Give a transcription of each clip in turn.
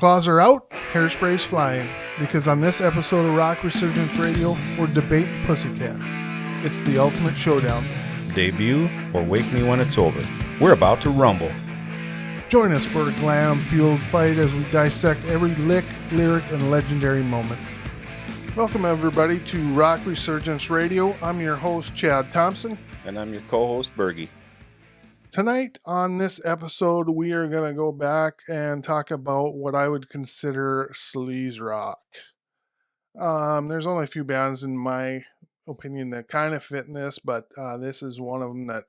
Claws are out, hairspray's flying, because on this episode of Rock Resurgence Radio, we're debating Pussycats. It's the ultimate showdown. Debut or wake me when it's over. We're about to rumble. Join us for a glam-fueled fight as we dissect every lick, lyric, and legendary moment. Welcome everybody to Rock Resurgence Radio. I'm your host, Chad Thompson. And I'm your co-host, Bergie. Tonight on this episode, we are going to go back and talk about what I would consider sleaze rock. There's only a few bands in my opinion that kind of fit in this, but this is one of them that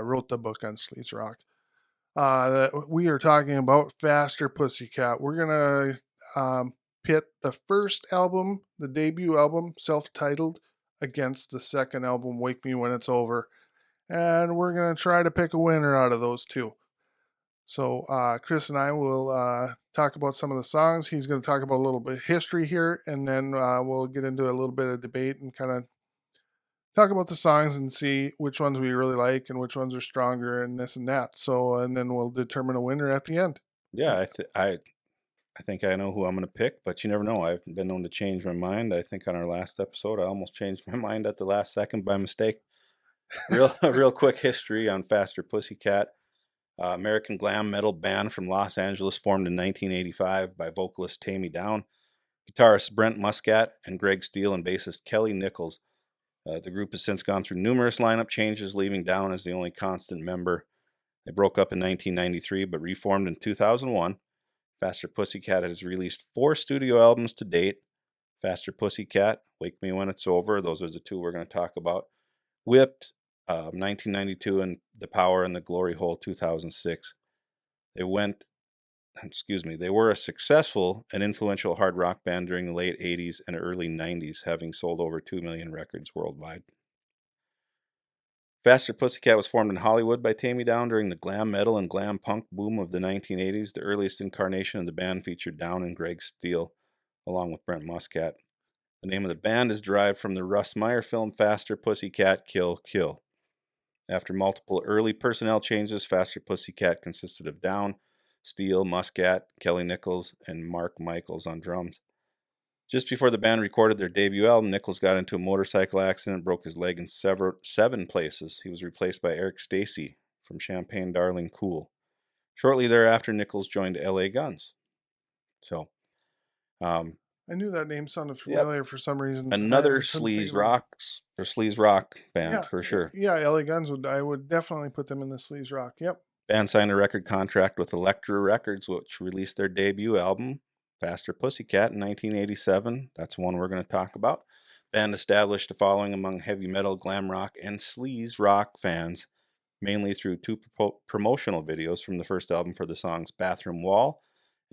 wrote the book on sleaze rock. We are talking about Faster Pussycat. We're going to pit the first album, the debut album, self-titled, against the second album, Wake Me When It's Over. And we're going to try to pick a winner out of those two. So Chris and I will talk about some of the songs. He's going to talk about a little bit of history here, and then we'll get into a little bit of debate and kind of talk about the songs and see which ones we really like and which ones are stronger and this and that. So, and then we'll determine a winner at the end. Yeah, I think I know who I'm going to pick, but you never know. I've been known to change my mind. I think on our last episode, I almost changed my mind at the last second by mistake. Real quick history on Faster Pussycat. American glam metal band from Los Angeles, formed in 1985 by vocalist Tammy Down, guitarist Brent Muscat, and Greg Steele, and bassist Kelly Nichols. The group has since gone through numerous lineup changes, leaving Down as the only constant member. They broke up in 1993, but reformed in 2001. Faster Pussycat has released 4 studio albums to date. Faster Pussycat, Wake Me When It's Over, those are the two we're going to talk about. Whipped, 1992, and The Power and the Glory Hole, 2006. They were a successful and influential hard rock band during the late 80s and early 90s, having sold over 2 million records worldwide. Faster Pussycat was formed in Hollywood by Tammy Down during the glam metal and glam punk boom of the 1980s. The earliest incarnation of the band featured Down and Greg Steele, along with Brent Muscat. The name of the band is derived from the Russ Meyer film Faster Pussycat, Kill, Kill. After multiple early personnel changes, Faster Pussycat consisted of Down, Steele, Muscat, Kelly Nichols, and Mark Michaels on drums. Just before the band recorded their debut album, Nichols got into a motorcycle accident and broke his leg in 7 places. He was replaced by Eric Stacy from Champagne Darling Cool. Shortly thereafter, Nichols joined LA Guns. So, I knew that name sounded familiar for some reason. Another sleaze rock band for sure. Yeah, LA Guns I would definitely put them in the sleaze rock. Yep. Band signed a record contract with Elektra Records, which released their debut album, Faster Pussycat, in 1987. That's one we're going to talk about. Band established a following among heavy metal, glam rock, and sleaze rock fans, mainly through 2 promotional videos from the first album for the songs Bathroom Wall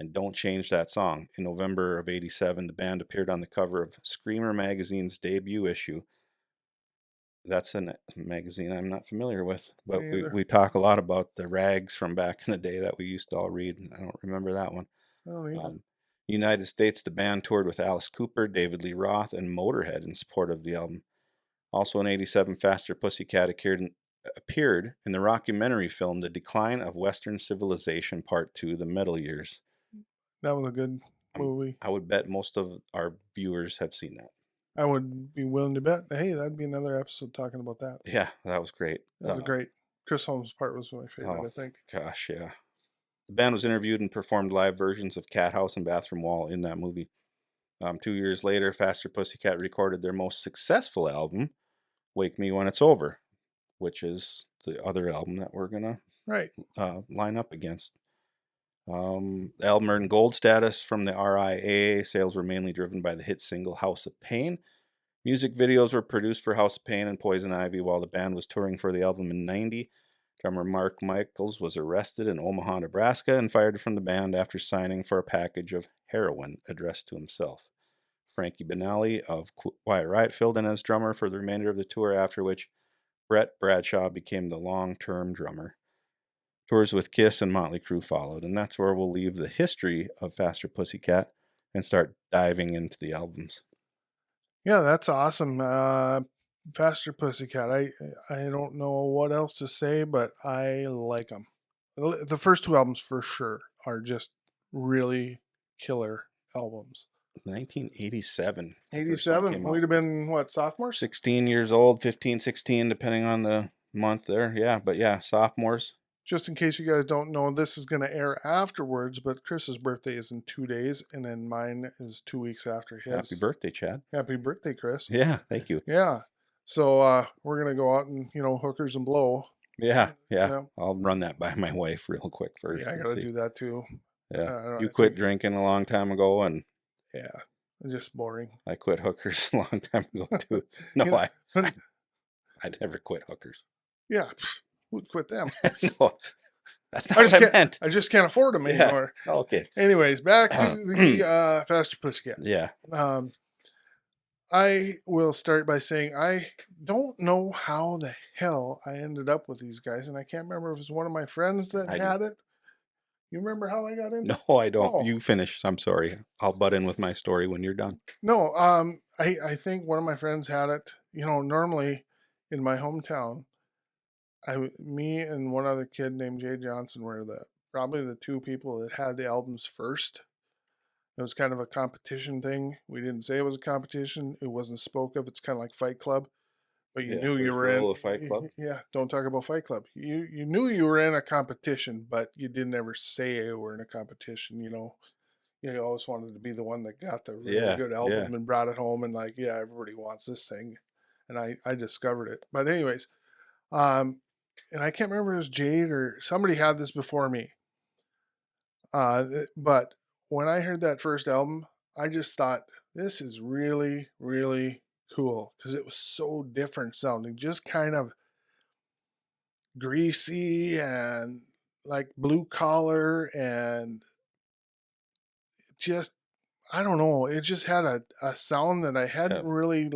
and Don't Change That Song. In November of 87, the band appeared on the cover of Screamer magazine's debut issue. That's a magazine I'm not familiar with, but we talk a lot about the rags from back in the day that we used to all read. I don't remember that one. United States, the band toured with Alice Cooper, David Lee Roth, and Motorhead in support of the album. Also in 87, Faster Pussycat appeared in the rockumentary film The Decline of Western Civilization Part 2, The Metal Years. That was a good movie. I would bet most of our viewers have seen that. I would be willing to bet. Hey, that'd be another episode talking about that. Yeah, that was great. That was great. Chris Holmes' part was my favorite, I think. Gosh, yeah. The band was interviewed and performed live versions of Cat House and Bathroom Wall in that movie. 2 years later, Faster Pussycat recorded their most successful album, Wake Me When It's Over, which is the other album that we're going to line up against. The album earned gold status from the RIAA. Sales were mainly driven by the hit single House of Pain. Music videos were produced for House of Pain and Poison Ivy while the band was touring for the album in 90. Drummer Mark Michaels was arrested in Omaha, Nebraska, and fired from the band after signing for a package of heroin addressed to himself. Frankie Benali of Quiet Riot filled in as drummer for the remainder of the tour, after which Brett Bradshaw became the long-term drummer. Tours with Kiss and Motley Crue followed, and that's where we'll leave the history of Faster Pussycat and start diving into the albums. Yeah, that's awesome. Faster Pussycat. I don't know what else to say, but I like them. The first 2 albums for sure are just really killer albums. 1987. The first song 87, came we'd out. have been, what, sophomores? 16 years old, 15, 16, depending on the month there. Yeah, but yeah, sophomores. Just in case you guys don't know, this is going to air afterwards, but Chris's birthday is in 2 days, and then mine is 2 weeks after Happy his. birthday, Chad. Happy birthday, Chris. Yeah, thank you. Yeah. So we're going to go out and, hookers and blow. Yeah, yeah. Yeah. I'll run that by my wife real quick first Yeah, I and got to see. do that too. Yeah. You I quit think, drinking a long time ago, and yeah, it's just boring. I quit hookers a long time ago too. No, You know, I never quit hookers. yeah, who'd quit them? No, that's not what I meant. I just can't afford them Yeah. anymore. Okay. Anyways, back to the Faster Pussycat. Yeah. I will start by saying I don't know how the hell I ended up with these guys, and I can't remember if it was one of my friends that I do. had it. You remember how I got into it? No, I don't. Oh. You finish. I'm sorry. I'll butt in with my story when you're done. No, I think one of my friends had it. Normally in my hometown, me and one other kid named Jay Johnson were probably the two people that had the albums first. It was kind of a competition thing. We didn't say it was a competition. It wasn't spoke of. It's kind of like Fight Club, but you knew you first were in. rule of Fight Club. Yeah, don't talk about Fight Club. You knew you were in a competition, but you didn't ever say you were in a competition. You always wanted to be the one that got the really good album and brought it home, and everybody wants this thing, and I discovered it. But anyways, and I can't remember if it was Jade or somebody had this before me. But when I heard that first album, I just thought this is really, really cool because it was so different sounding, just kind of greasy and like blue collar, and just, I don't know, it just had a sound that I hadn't really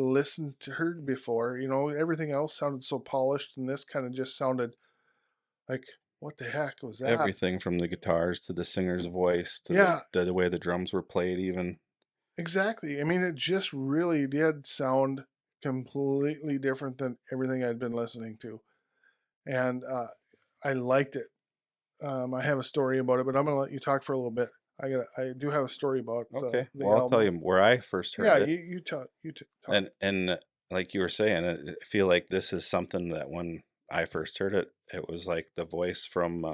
heard before. Everything else sounded so polished, and this kind of just sounded like, what the heck was that? Everything from the guitars to the singer's voice to the way the drums were played, even. Exactly. I mean, it just really did sound completely different than everything I'd been listening to, and I liked it. I have a story about it, but I'm gonna let you talk for a little bit. I do have a story about Okay. the Well, I'll album. tell you where I first heard Yeah, it. you talk. And like you were saying, I feel like this is something that when I first heard it, it was like the voice from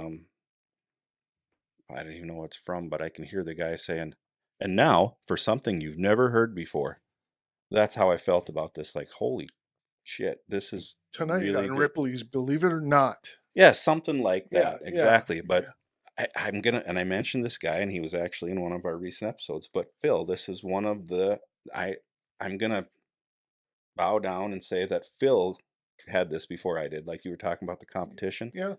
I don't even know what it's from, but I can hear the guy saying, "And now for something you've never heard before." That's how I felt about this. Like, holy shit, this is Tonight really on good. Ripley's Believe It or Not. Yeah, something like Yeah, that. Exactly. But yeah. I'm gonna, and I mentioned this guy, and he was actually in one of our recent episodes. But Phil, this is one of the I'm gonna bow down and say that Phil had this before I did. Like you were talking about the competition. Yeah.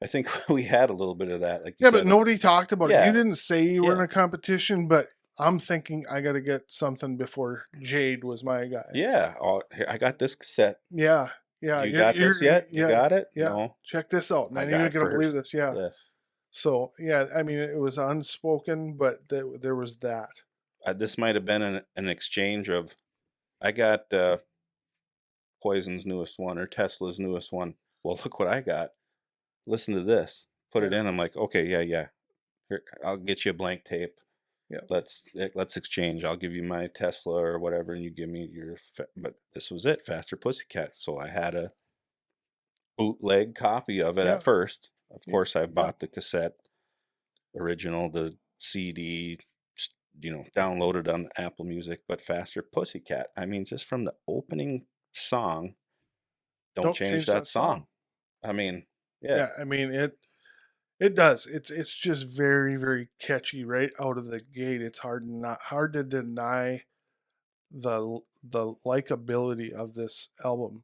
I think we had a little bit of that. Like you Yeah, said, but nobody talked about it. yeah, You didn't say you were in yeah. a competition, but I'm thinking I got to get something before Jade was my guy. Yeah. Oh, here, I got this cassette. Yeah. Yeah. You got this yet? You got it? Yeah. No. Check this out. I Man, got you're it going to believe first. this. Yeah. Yeah. So, yeah, I mean, it was unspoken, but there was that. This might have been an exchange of, I got Poison's newest one or Tesla's newest one. Well, look what I got. Listen to this. Put it in. I'm like, okay, yeah. Here, I'll get you a blank tape. Yeah. Let's exchange. I'll give you my Tesla or whatever, and you give me your. But this was it, Faster Pussycat. So I had a bootleg copy of it at first. Of course, I bought the cassette original, the CD, downloaded on Apple Music. But Faster Pussycat. I mean, just from the opening song, don't change that song. I mean, yeah. I mean, it does. It's just very, very catchy right out of the gate. It's hard to deny the likability of this album.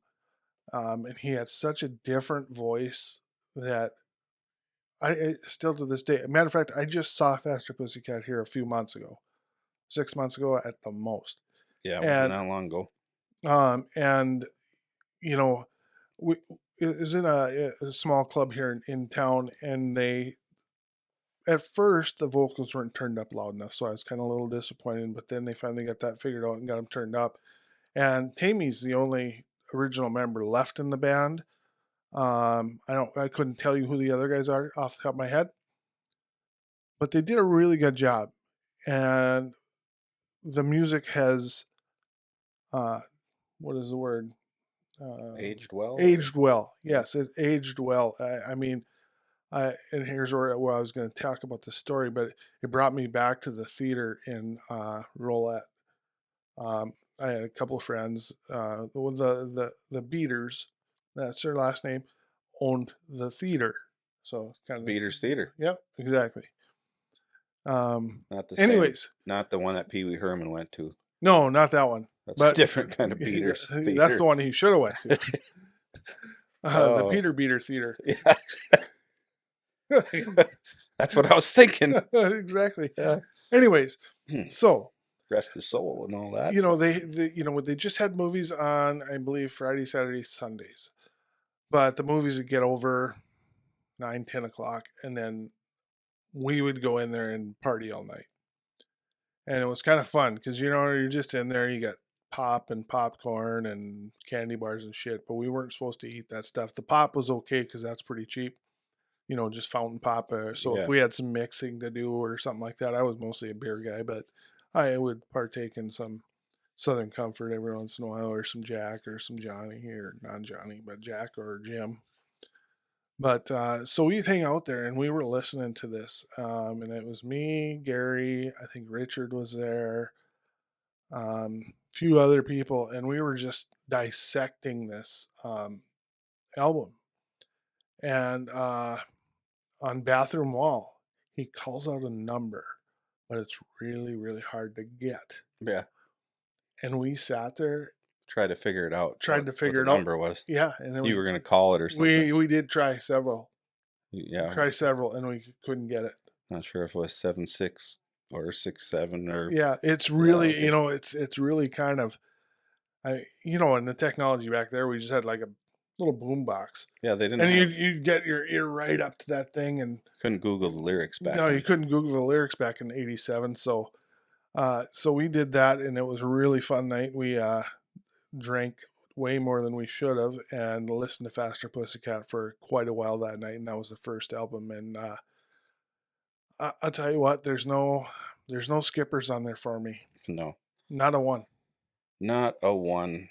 And he had such a different voice that I still to this day. Matter of fact, I just saw Faster Pussycat here a few months ago, 6 months ago at the most. Yeah, it wasn't that long ago. And we it was in a small club here in town, and they, at first the vocals weren't turned up loud enough, so I was kind of a little disappointed. But then they finally got that figured out and got them turned up. And Tammy's the only original member left in the band. I couldn't tell you who the other guys are off the top of my head, but they did a really good job, and the music has what is the word? Aged well, or Aged well. yeah, Yes, it aged well. I mean, and here's where I was going to talk about the story, but it brought me back to the theater in Rolette. I had a couple of friends, the Beaters, that's their last name, owned the theater. So kind of, Beaters Theater, yep, exactly. Um, not the same, anyways, not the one that Pee Wee Herman went to. no, not that one, That's a but different kind of Beaters that's the Theater. one he should have went to. The Oh, Peter Beater Theater. yeah. That's what I was thinking. Exactly. Yeah. Anyways, so Rest his soul and all that. you know they just had movies on, I believe, Friday, Saturday, Sundays, but the movies would get over 9, 10 o'clock, and then we would go in there and party all night, and it was kind of fun because you're just in there, you got pop and popcorn and candy bars and shit, but we weren't supposed to eat that stuff. The pop was okay because that's pretty cheap, just fountain pop. So if Yeah. we had some mixing to do or something like that, I was mostly a beer guy, but I would partake in some Southern Comfort every once in a while, or some Jack, or some Johnny, or non Johnny, but Jack or Jim. But so we'd hang out there and we were listening to this. And it was me, Gary, I think Richard was there, a few other people, and we were just dissecting this album. And on Bathroom Wall, he calls out a number, but it's really, really hard to get. Yeah. And we sat there, Try to figure it out. tried to figure what it the out. number was. Yeah, and then You were gonna call it or something. we did try several. Yeah. Try several, and we couldn't get it. Not sure if it was 7-6 or 6-7 or Yeah, it's really, okay. it's really kind of, in the technology back there, we just had like a little boom box, Yeah, they didn't and have you'd get your ear right up to that thing, and couldn't Google the lyrics back no, you then. couldn't Google the lyrics back in '87. So we did that, and it was a really fun night. We drank way more than we should have, and listened to Faster Pussycat for quite a while that night, and that was the first album. And I'll tell you what, there's no skippers on there for me. No. Not a one. Not a one.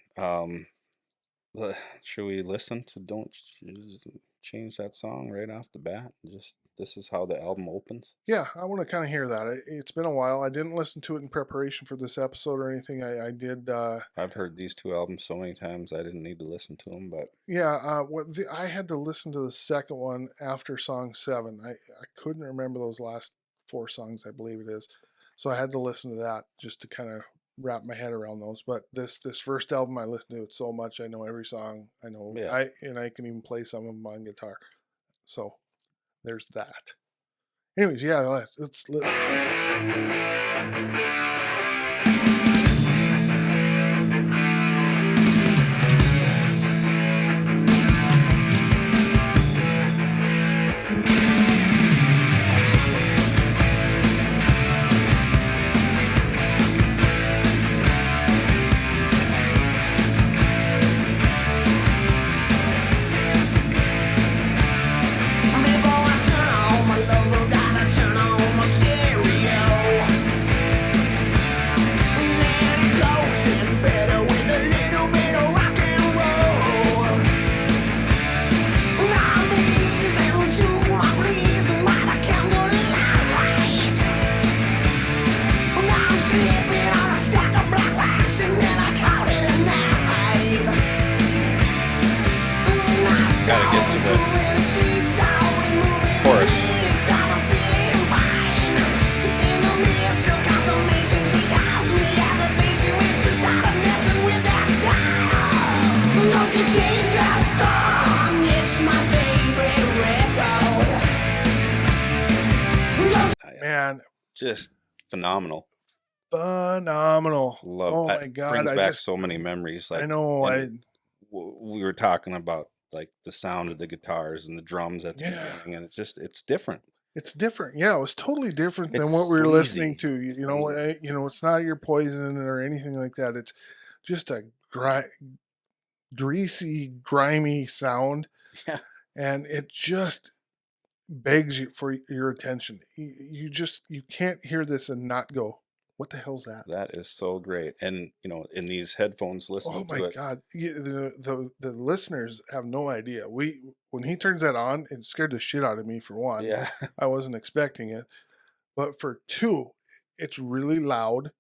Should we listen to Don't Change That song right off the bat? Just this is how the album opens. Yeah, I want to kind of hear that. It's been a while. I didn't listen to it in preparation for this episode or anything. I did. I've heard these two albums so many times I didn't need to listen to them, but Yeah, I had to listen to the second one after song 7. I couldn't remember those last 4 songs, I believe it is. So I had to listen to that just to kind of wrap my head around those. But this first album, I listened to it so much, I know every song. I know yeah. I can even play some of them on guitar. So there's that. Anyways, yeah, let's Gotta get to the chorus. Don't you change that song, it's my favorite record. man, Just phenomenal. phenomenal. Love Oh that. my god, Brings I back just so many memories. I Like, know and we were talking about like the sound of the guitars and the drums at the Yeah. beginning, and it's different. It's different. Yeah, it was totally different than It's what we were listening sleazy. to. It's not your Poison or anything like that. It's just a greasy, grimy sound, Yeah. and it just begs you for your attention. You can't hear this and not go, what the hell's that? That is so great. And, in these headphones Oh listening my to it. God. The listeners have no idea. When he turns that on, it scared the shit out of me for one. Yeah. I wasn't expecting it. But for two, it's really loud,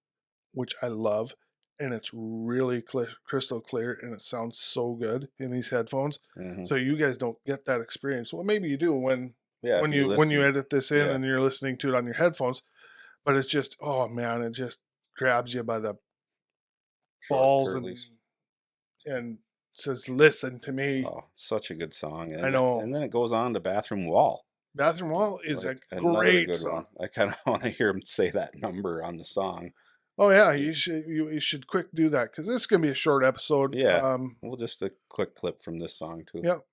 which I love, and it's really crystal clear, and it sounds so good in these headphones. Mhm. So you guys don't get that experience. Well, maybe you do when Yeah. when if you listen, edit this in yeah, and you're listening to it on your headphones. But it's just, oh man, it just grabs you by the short balls curlies. and says, "Listen to me." Oh, such a good song. I And know. and then it goes on to Bathroom Wall. Bathroom Wall is Like a another great good song. one. I kind of want to hear him say that number on the song. Oh yeah, you should quick do that because this is gonna be a short episode. Yeah. Well, just a quick clip from this song too. Yep.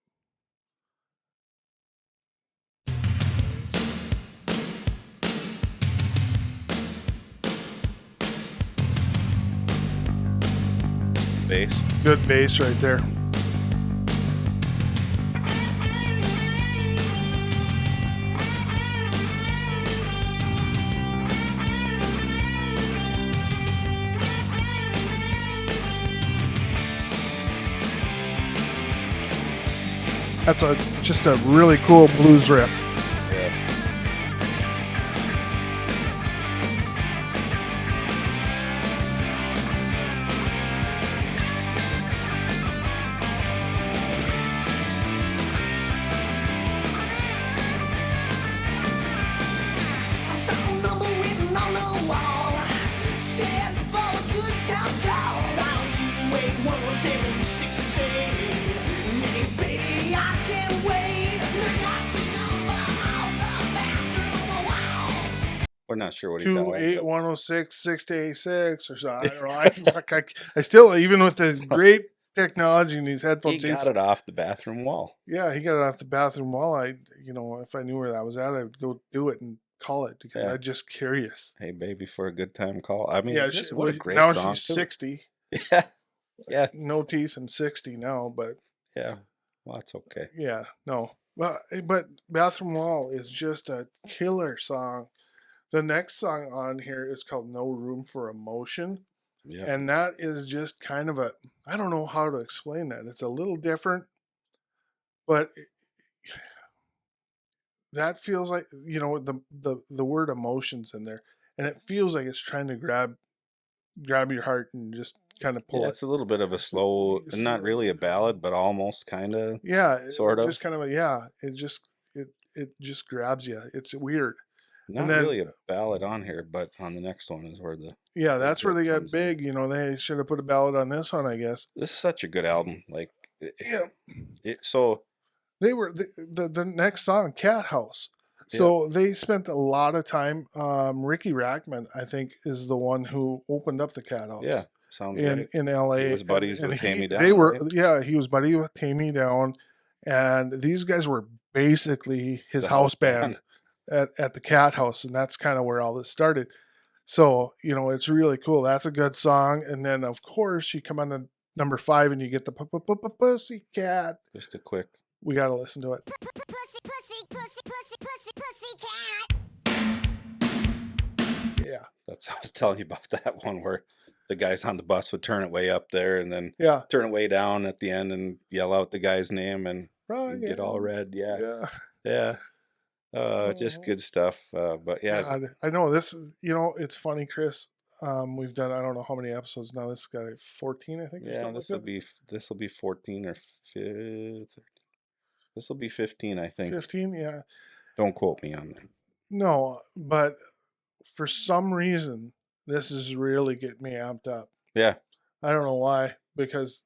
Bass. Good bass right there. That's just a really cool blues riff. Yeah. I saw a number written on the wall. Said for a good time call. 128 107 baby, I can't wait. I got to number off the bathroom wall. We're not sure what he dialed. 28106 6086 or something. I don't know. I still, even with the great technology in these He headphones, got it off the bathroom wall. yeah, he got it off the bathroom wall. If I knew where that was at, I would go do it and call it because Yeah. I'm just curious. Hey, baby, for a good time call. I mean, Yeah, what a great now song she's too. 60. Yeah. Yeah. No teeth and 60 now, but Yeah. Well, that's okay. yeah, no. But Bathroom Wall is just a killer song. The next song on here is called No Room for Emotion. Yeah. And that is just kind of I don't know how to explain that. It's a little different, but that feels like, the word emotions in there. And it feels like it's trying to grab your heart and just kind of pull Yeah, it. it's a little bit of a slow, not really a ballad, but almost kind of. Yeah, Sort of. just kind of it just grabs you. It's weird. Not then- really a ballad on here, but on the next one is where the. Yeah, that's where hit they got comes in. big. They should have put a ballad on this one, I guess. This is such a good album. Like, Yeah. so They were the next song, Cat House. So they spent a lot of time. Ricky Rackman, I think, is the one who opened up the Cat House. yeah, sounds in right. in L.A. He was buddies with Tammy Down. They were, right? yeah, he was buddy with Tammy Down, and these guys were basically his The house house band. band at the Cat House, and that's kind of where all this started. So it's really cool. That's a good song, and then of course you come on to number 5, and you get the Pussycat. Just a quick. We got to listen to it. Yeah, That's I was telling you about that one where the guys on the bus would turn it way up there and then yeah. turn it way down at the end and yell out the guy's name and Right, get all red. Yeah, yeah. yeah. Just good stuff. But yeah, God, I know this. It's funny, Chris. We've done I don't know how many episodes now. This guy 14, I think. or yeah. something This like will be 14 or 15. This will be 15, I think. 15. Yeah. Don't quote me on that. No, but for some reason, this is really getting me amped up. Yeah, I don't know why, because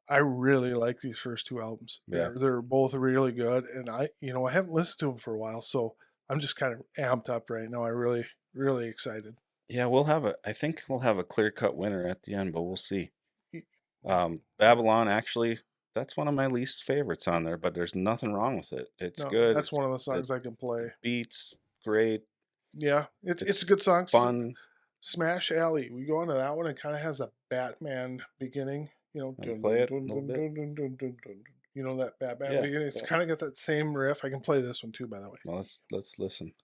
I really like these first two albums. Yeah. They're both really good, and I haven't listened to them for a while, so I'm just kind of amped up right now. I really excited. yeah. I think we'll have a clear-cut winner at the end, but we'll see. Babylon, actually, that's one of my least favorites on there, but there's nothing wrong with it. It's No, good. That's one of the songs I can play. Beats great, Yeah, it's a good song. fun. Smash Alley. We go on to that one. It kind of has a Batman beginning. Wanna play it a little bit? You know that Batman? Yeah, It's yeah. kind of got that same riff. I can play this one too, by the way. Well, let's listen.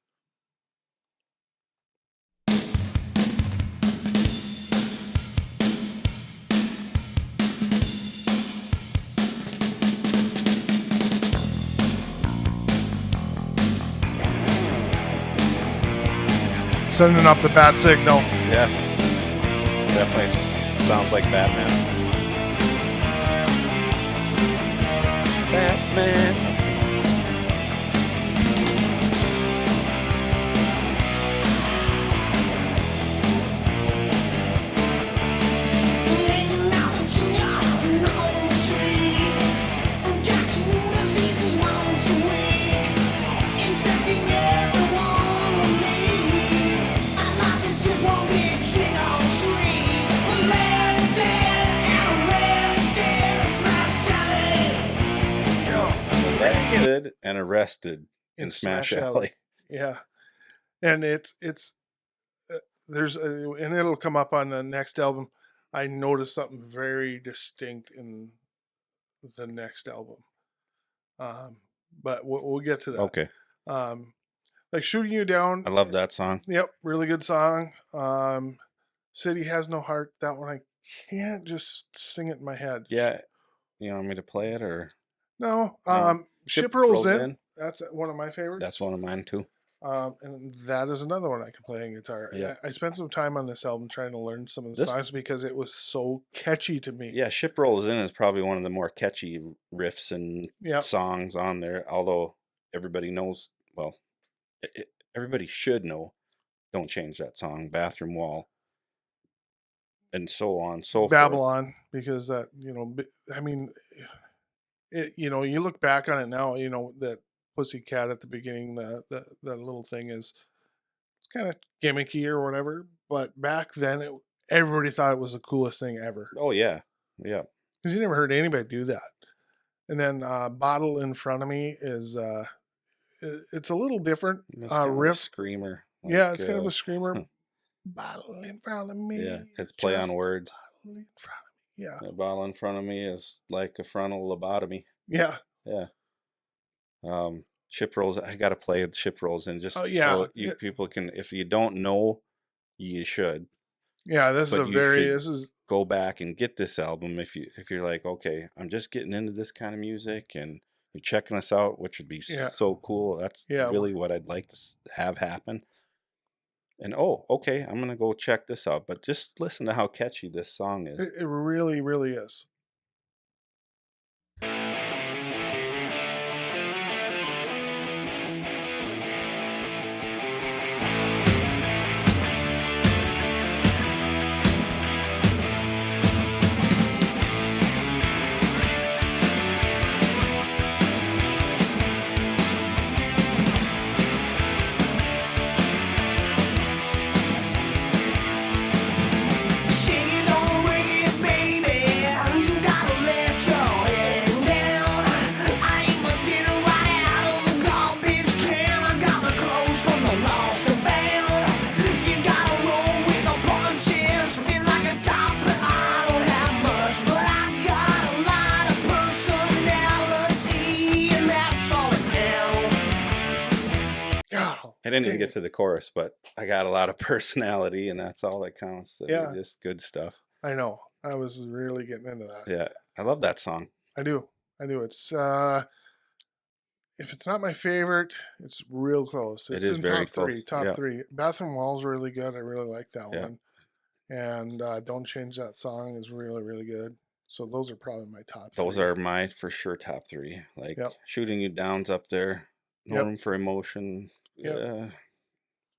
Sending up the bat signal. Yeah, definitely sounds like Batman. Batman. Hanging out in China on the street, jacking noodles, easy once a week, infecting everyone with me. My life is just one big trick or treat. Molested and arrested, smash alley. Arrested and arrested in In Smash Smash Alley. Alley. Yeah, and it's there's and it'll come up on the next album. I noticed something very distinct in the next album, but we'll get to that. Okay, Like Shooting You Down. I love that song. Yep, really good song. City Has No Heart. That one I can't just sing it in my head. Yeah, you want me to play it or? No. No. Ship Rolls In. That's one of my favorites. That's one of mine too. And that is another one I can play on guitar. Yeah. I spent some time on this album trying to learn some of the This- songs because it was so catchy to me. Yeah, Ship Rolls In is probably one of the more catchy riffs and Yep. songs on there. Although everybody knows, well, everybody should know, Don't Change That Song, Bathroom Wall, and so on, so forth. Babylon, because that, I mean, you look back on it now, that Pussycat at the beginning, the little thing it's kind of gimmicky or whatever, but back then everybody thought it was the coolest thing ever Oh yeah, yeah. because you never heard anybody do that. And then Bottle in Front of Me is it's a little different It's kind of a riff. screamer. Yeah, it's kind of uh, a screamer. Bottle in front of me. Yeah, it's play on just a words. bottle in front of me. Yeah. A bottle in front of me is like a frontal lobotomy. Yeah. Yeah. Ship Rolls. I gotta play Ship Rolls In just Oh, yeah. so you people can. If you don't know, you should Yeah, this But is a you very should- this is go back and get this album if you're like, okay, I'm just getting into this kind of music and you're checking us out, which would be Yeah. so cool. That's Yeah. really what I'd like to have happen. And oh, okay, I'm gonna go check this out. But just listen to how catchy this song is. it really, really is. Sing it, don't bring it, baby. You gotta let your head down. I ain't my dinner right out of the garbage can. I got my clothes from the lost and found. You gotta roll with the punches, spin like a top, but I don't have much. But I got a lot of personality, and that's all that counts. God, I didn't even dang get it. to the chorus, but I got a lot of personality, and that's all that counts. So Yeah. just good stuff. I know. I was really getting into that. Yeah, I love that song. I do. It's if it's not my favorite, it's real close. It It's is in very top three. close. Top Yeah. three. Bathroom Wall's really good. I really like that Yeah. one. And Don't Change That Song is really, really good. So those are probably my top Those three. are my for sure top three. Like Yep. Shooting You Down's up there. No Yep. Room for Emotion. Yep.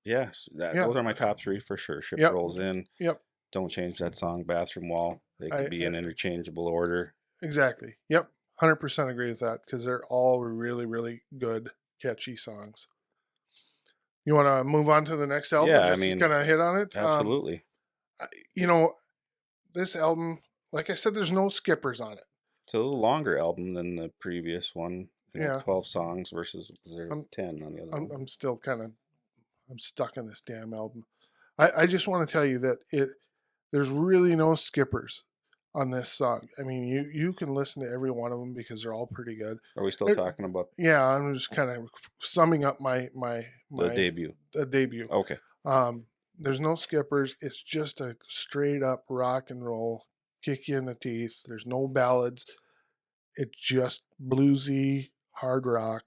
Yeah, Yeah. those are my top three for sure. Ship Yep. Rolls In. Yep. Don't Change That Song. Bathroom Wall. They could be in interchangeable order. Exactly. Yep. 100% agree with that because they're all really, really good, catchy songs. You want to move on to the next album? Yeah, I Just mean, kind of hit on it. Absolutely. This album, like I said, there's no skippers on it. It's a little longer album than the previous one. Yeah. 12 songs versus there's I'm- 10 on the other one. I'm still I'm stuck in this damn album. I just want to tell you that there's really no skippers. on this song. I mean, you can listen to every one of them because they're all pretty good. Are we still They're- talking about Yeah, I'm just kind of summing up my the debut? debut. Okay. There's no skippers. It's just a straight up rock and roll, kick you in the teeth. There's no ballads. It's just bluesy hard rock,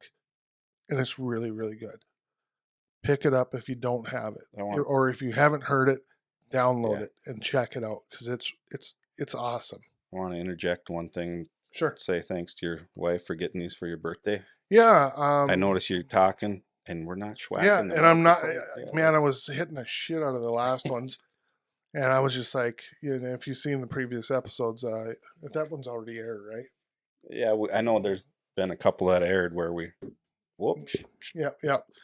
and it's really, really good. Pick it up if you don't have it, or if you haven't heard it, download it and check it out because it's awesome. I want to interject one thing. Sure. Say thanks to your wife for getting these for your birthday. Yeah. I noticed you're talking, and we're not schwacking. Yeah, the and I'm not. microphone. Man, I was hitting the shit out of the last ones, and I was just like, you know, if you've seen the previous episodes, that one's already aired, right? Yeah, I know there's been a couple that aired where we, whoops, Yeah.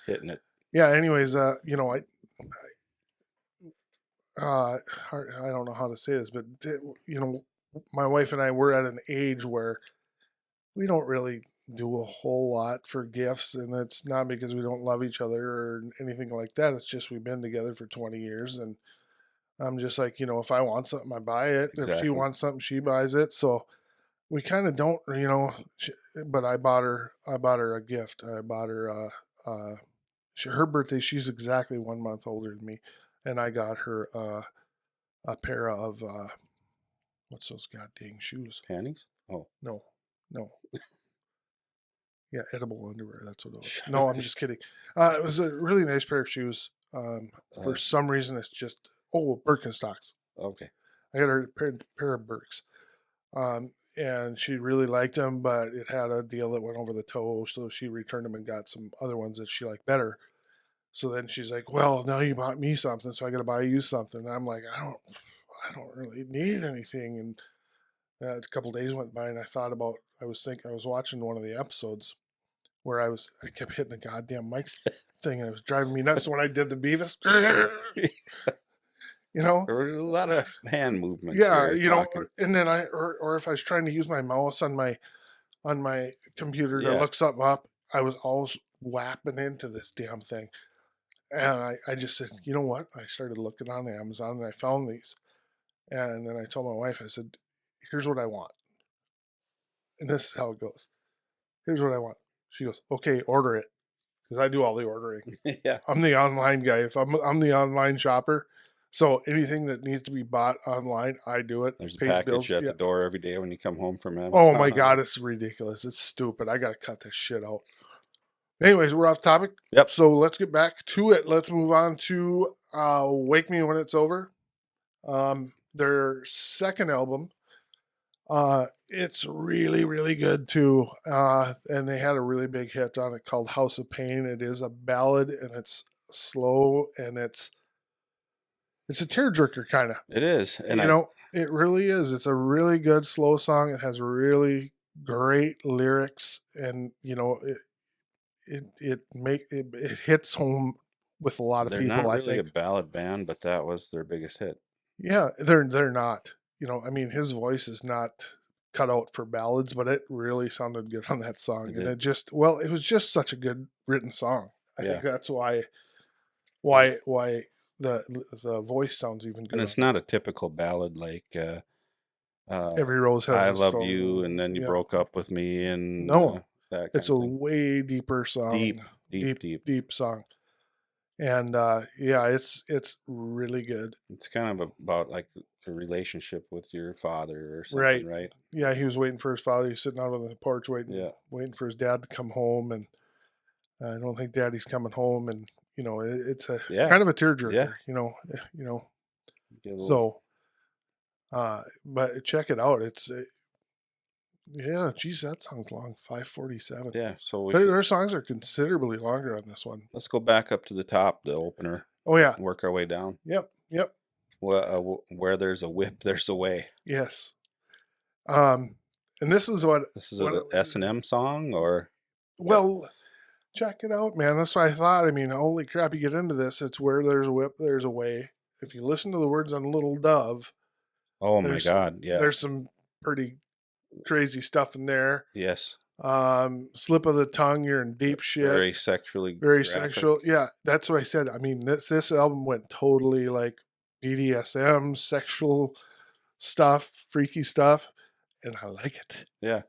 hitting it. Yeah. Anyways, you know, I don't know how to say this, but you know, my wife and I were at an age where we don't really do a whole lot for gifts, and it's not because we don't love each other or anything like that. It's just we've been together for 20 years, and I'm just like, you know, if I want something, I buy it. If she wants something, she buys it. So we kind of don't, you know. But I bought her a gift. I bought her her birthday. She's exactly 1 month older than me, and I got her a pair of what's those goddamn shoes? Panties? Oh, No. Yeah, edible underwear. That's what it was. No, I'm just kidding. It was a really nice pair of shoes. For some reason, it's just Birkenstocks. okay. I got her a pair of Birks, and she really liked them, but it had a deal that went over the toe, so she returned them and got some other ones that she liked better. So then she's like, "Well, now you bought me something, so I got to buy you something." And I'm like, I don't really need anything. And a couple days went by, and I was watching one of the episodes where I kept hitting the goddamn mic thing, and it was driving me nuts when I did the Beavis. You know, There were a lot of hand movements. yeah, here you know, talking. and then or if I was trying to use my mouse on my computer to Yeah. look something up, I was always whapping into this damn thing. And I just said, you know what? I started looking on Amazon and I found these. And then I told my wife, I said, here's what I want. And this is how it goes. Here's what I want. She goes, okay, order it. Because I do all the ordering. Yeah. I'm the online guy. If I'm the online shopper. So anything that needs to be bought online, I do it. There's a pays package bills. at Yeah. the door every day when you come home from Amazon. Oh my God, it's ridiculous. It's stupid. I got to cut this shit out. Anyways, we're off topic. Yep. So let's get back to it. Let's move on to Wake Me When It's Over. Their second album. It's really, really good too. And they had a really big hit on it called House of Pain. It is a ballad and it's slow and it's a tearjerker kind of. It is. And It really is. It's a really good slow song. It has really great lyrics, and it hits home with a lot of they're people. not I really think. a ballad band, but that was their biggest hit. Yeah, they're not. I mean, his voice is not cut out for ballads, but it really sounded good on that song, and it was just such a good written song. I think that's why the voice sounds even good. And it's not a typical ballad like Every Rose Has I Its Love Thorn. You, and then you broke up with me, and No, that kind it's of a thing. way deeper song. Deep song. And it's really good. It's kind of about like a relationship with your father or something, right? Yeah, he was waiting for his father. He's sitting out on the porch waiting for his dad to come home, and I don't think Daddy's coming home, and it's a kind of a tearjerker. So, but check it out. It's geez, that song's long, 5:47. Yeah, so their songs are considerably longer on this one. Let's go back up to the top, the opener. Oh yeah, work our way down. Yep. Where there's a whip, there's a way. Yes. And this is an S&M song, or? Well, check it out, man. That's what I thought. I mean, holy crap, you get into this. It's where there's a whip, there's a way. If you listen to the words on Little Dove. Oh my God, yeah. There's some pretty crazy stuff in there. Yes. Slip of the tongue, you're in deep shit. Very sexually. Very sexual. Yeah, that's what I said. I mean, this album went totally like BDSM, sexual stuff, freaky stuff, and I like it. Yeah.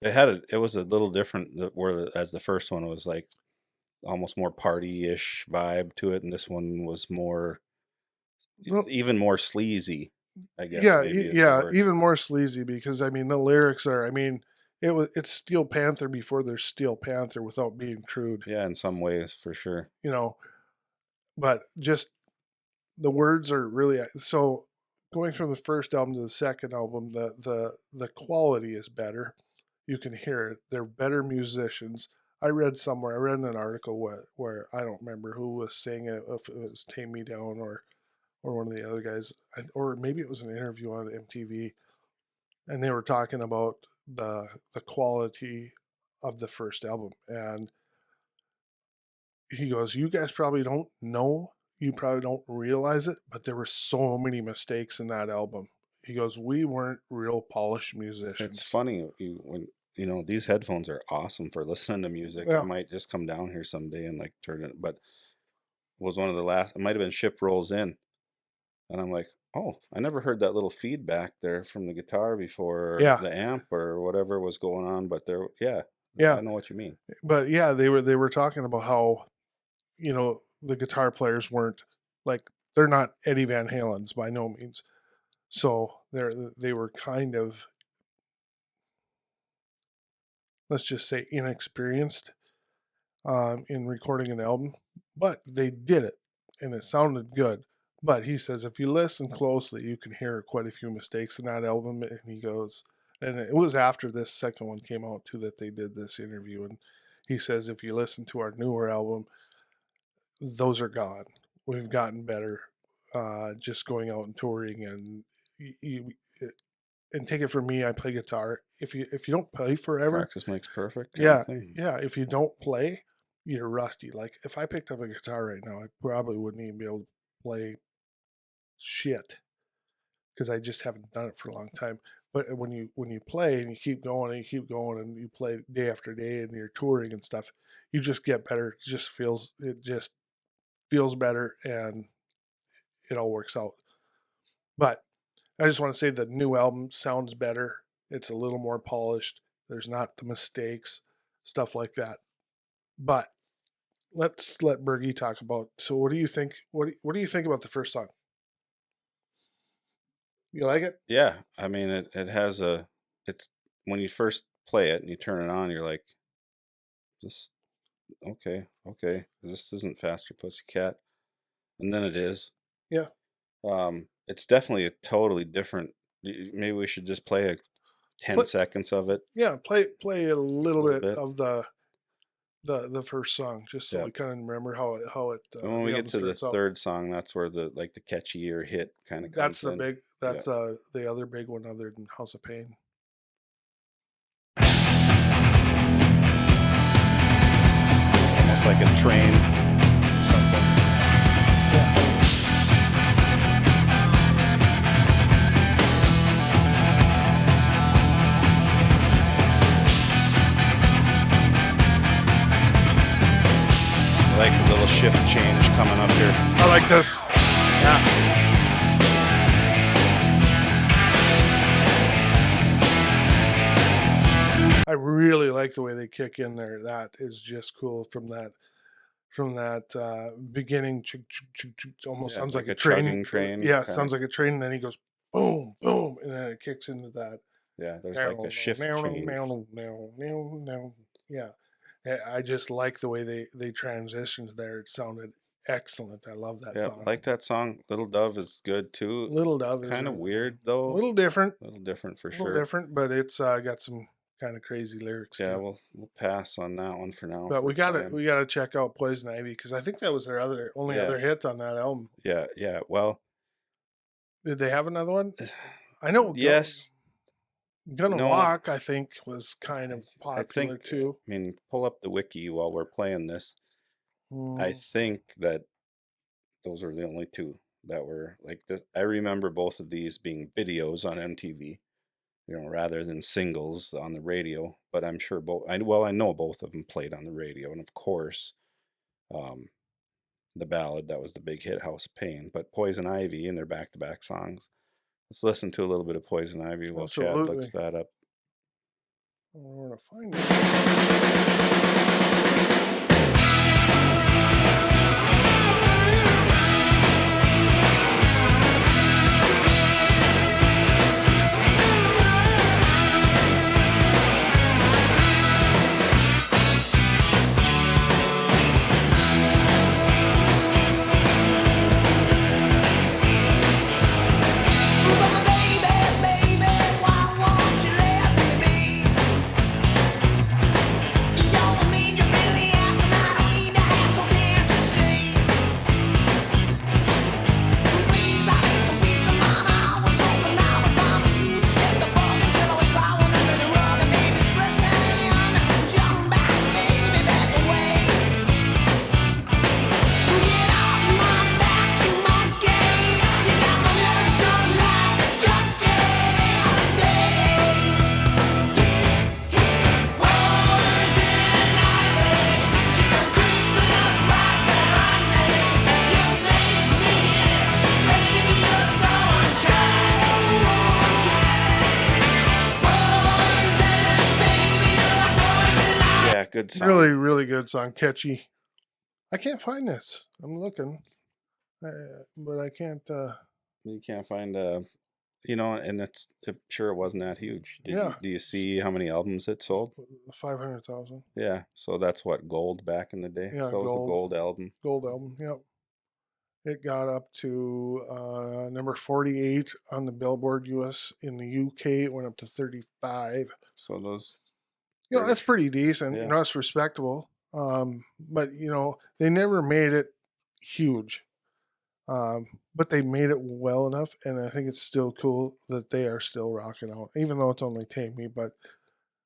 It was a little different, whereas the first one was like almost more party-ish vibe to it, and this one was more, Well, even more sleazy, I guess yeah, maybe is the yeah, word. even more sleazy because I mean the lyrics are. I mean, it's Steel Panther before there's Steel Panther without being crude, Yeah, in some ways, for sure. you know. But just the words are really so. Going from the first album to the second album, the quality is better. You can hear it. They're better musicians. I read in an article where I don't remember who was saying it, if it was Tame Me Down or one of the other guys, or maybe it was an interview on MTV, and they were talking about the quality of the first album, and he goes, "You guys probably don't know, you probably don't realize it, but there were so many mistakes in that album." He goes, "We weren't real polished It's musicians." funny when these headphones are awesome for listening to music. I Yeah, might just come down here someday and like turn it, but it was one of the last. It might have been Ship Rolls In, and I'm like, oh, I never heard that little feedback there from the guitar before, or yeah, the amp, or whatever was going on. But there, yeah, yeah. I know what you mean. But yeah, they were talking about how the guitar players weren't like they're not Eddie Van Halen's by no means. So they were kind of, let's just say, inexperienced in recording an album, but they did it and it sounded good. But he says if you listen closely, you can hear quite a few mistakes in that album. And he goes, and it was after this second one came out too that they did this interview. And he says if you listen to our newer album, those are gone. We've gotten better, just going out and touring and and take it from me. I play guitar. If you don't play forever, Practice makes perfect, kind of yeah, thing. yeah. If you don't play, you're rusty. Like if I picked up a guitar right now, I probably wouldn't even be able to play shit because I just haven't done it for a long time. But when you play and you keep going and you keep going and you play day after day and you're touring and stuff, you just get better. It just feels better and it all works out. But I just want to say the new album sounds better. It's a little more polished. There's not the mistakes, stuff like that. But let's let Bergie talk about. So, what do you think? What do you think about the first song? You like it? Yeah, I mean, it has it's when you first play it and you turn it on, you're like, this okay, this isn't Faster Pussycat, and then it is. Yeah, It's definitely a totally different. Maybe we should just play 10 play, seconds of it, yeah. Play a a little little bit bit. of the first song, just so Yeah. we kind of remember how it And when we the get album to the starts out. third song, that's where the catchier hit kind of That's comes the in. big. Yeah. That's the other big one other than House of Pain. Almost like a train or something. I like the little shift change coming up here. I like this. Yeah. I really like the way they kick in there. That is just cool from that beginning. Almost Yeah, sounds like like a a train. chugging train Yeah, it kind sounds of. like a train, and then he goes boom, boom, and then it kicks into that. Yeah, there's like a shift change. Yeah, I just like the way they transitioned there. It sounded excellent. I love that Yeah, song. like that song. Little Dove is good too. Little Dove is Kind of a weird though. little different, A little different for a little sure. different, but it's got some kind of crazy lyrics Yeah, too. we'll pass on that one for now But for time. we gotta check out Poison Ivy because I think that was their only Yeah, other hit on that album. yeah. Well, Did they have another one? I know yes, Gonna no. Walk, I think, was kind of I popular think. too. I mean, pull up the wiki while we're playing this. I Mm, think that those are the only two that were like the. I remember both of these being videos on MTV, rather than singles on the radio. But I'm sure both. I know both of them played on the radio, and of course, um, the ballad that was the big hit, "House of Pain." But Poison Ivy and their back-to-back songs Let's listen to a little bit of Poison Ivy while Chad looks Absolutely. that up. I don't know where to find it. Yeah, good song. Really, really good song. Catchy. I can't find this. I'm looking, but I can't. You can't find you know, and I'm sure it wasn't that huge. Yeah, Do you see how many albums it sold? 500,000. Yeah, so that's what, gold back in the day. Yeah, That was the gold. gold album. Gold album. Yep. It got up to number 48 on the Billboard US. In the UK, it went up to 35. So those, That's pretty decent. Yeah. That's respectable. But they never made it huge. But they made it well enough, and I think it's still cool that they are still rocking out, even though it's only Tammy, but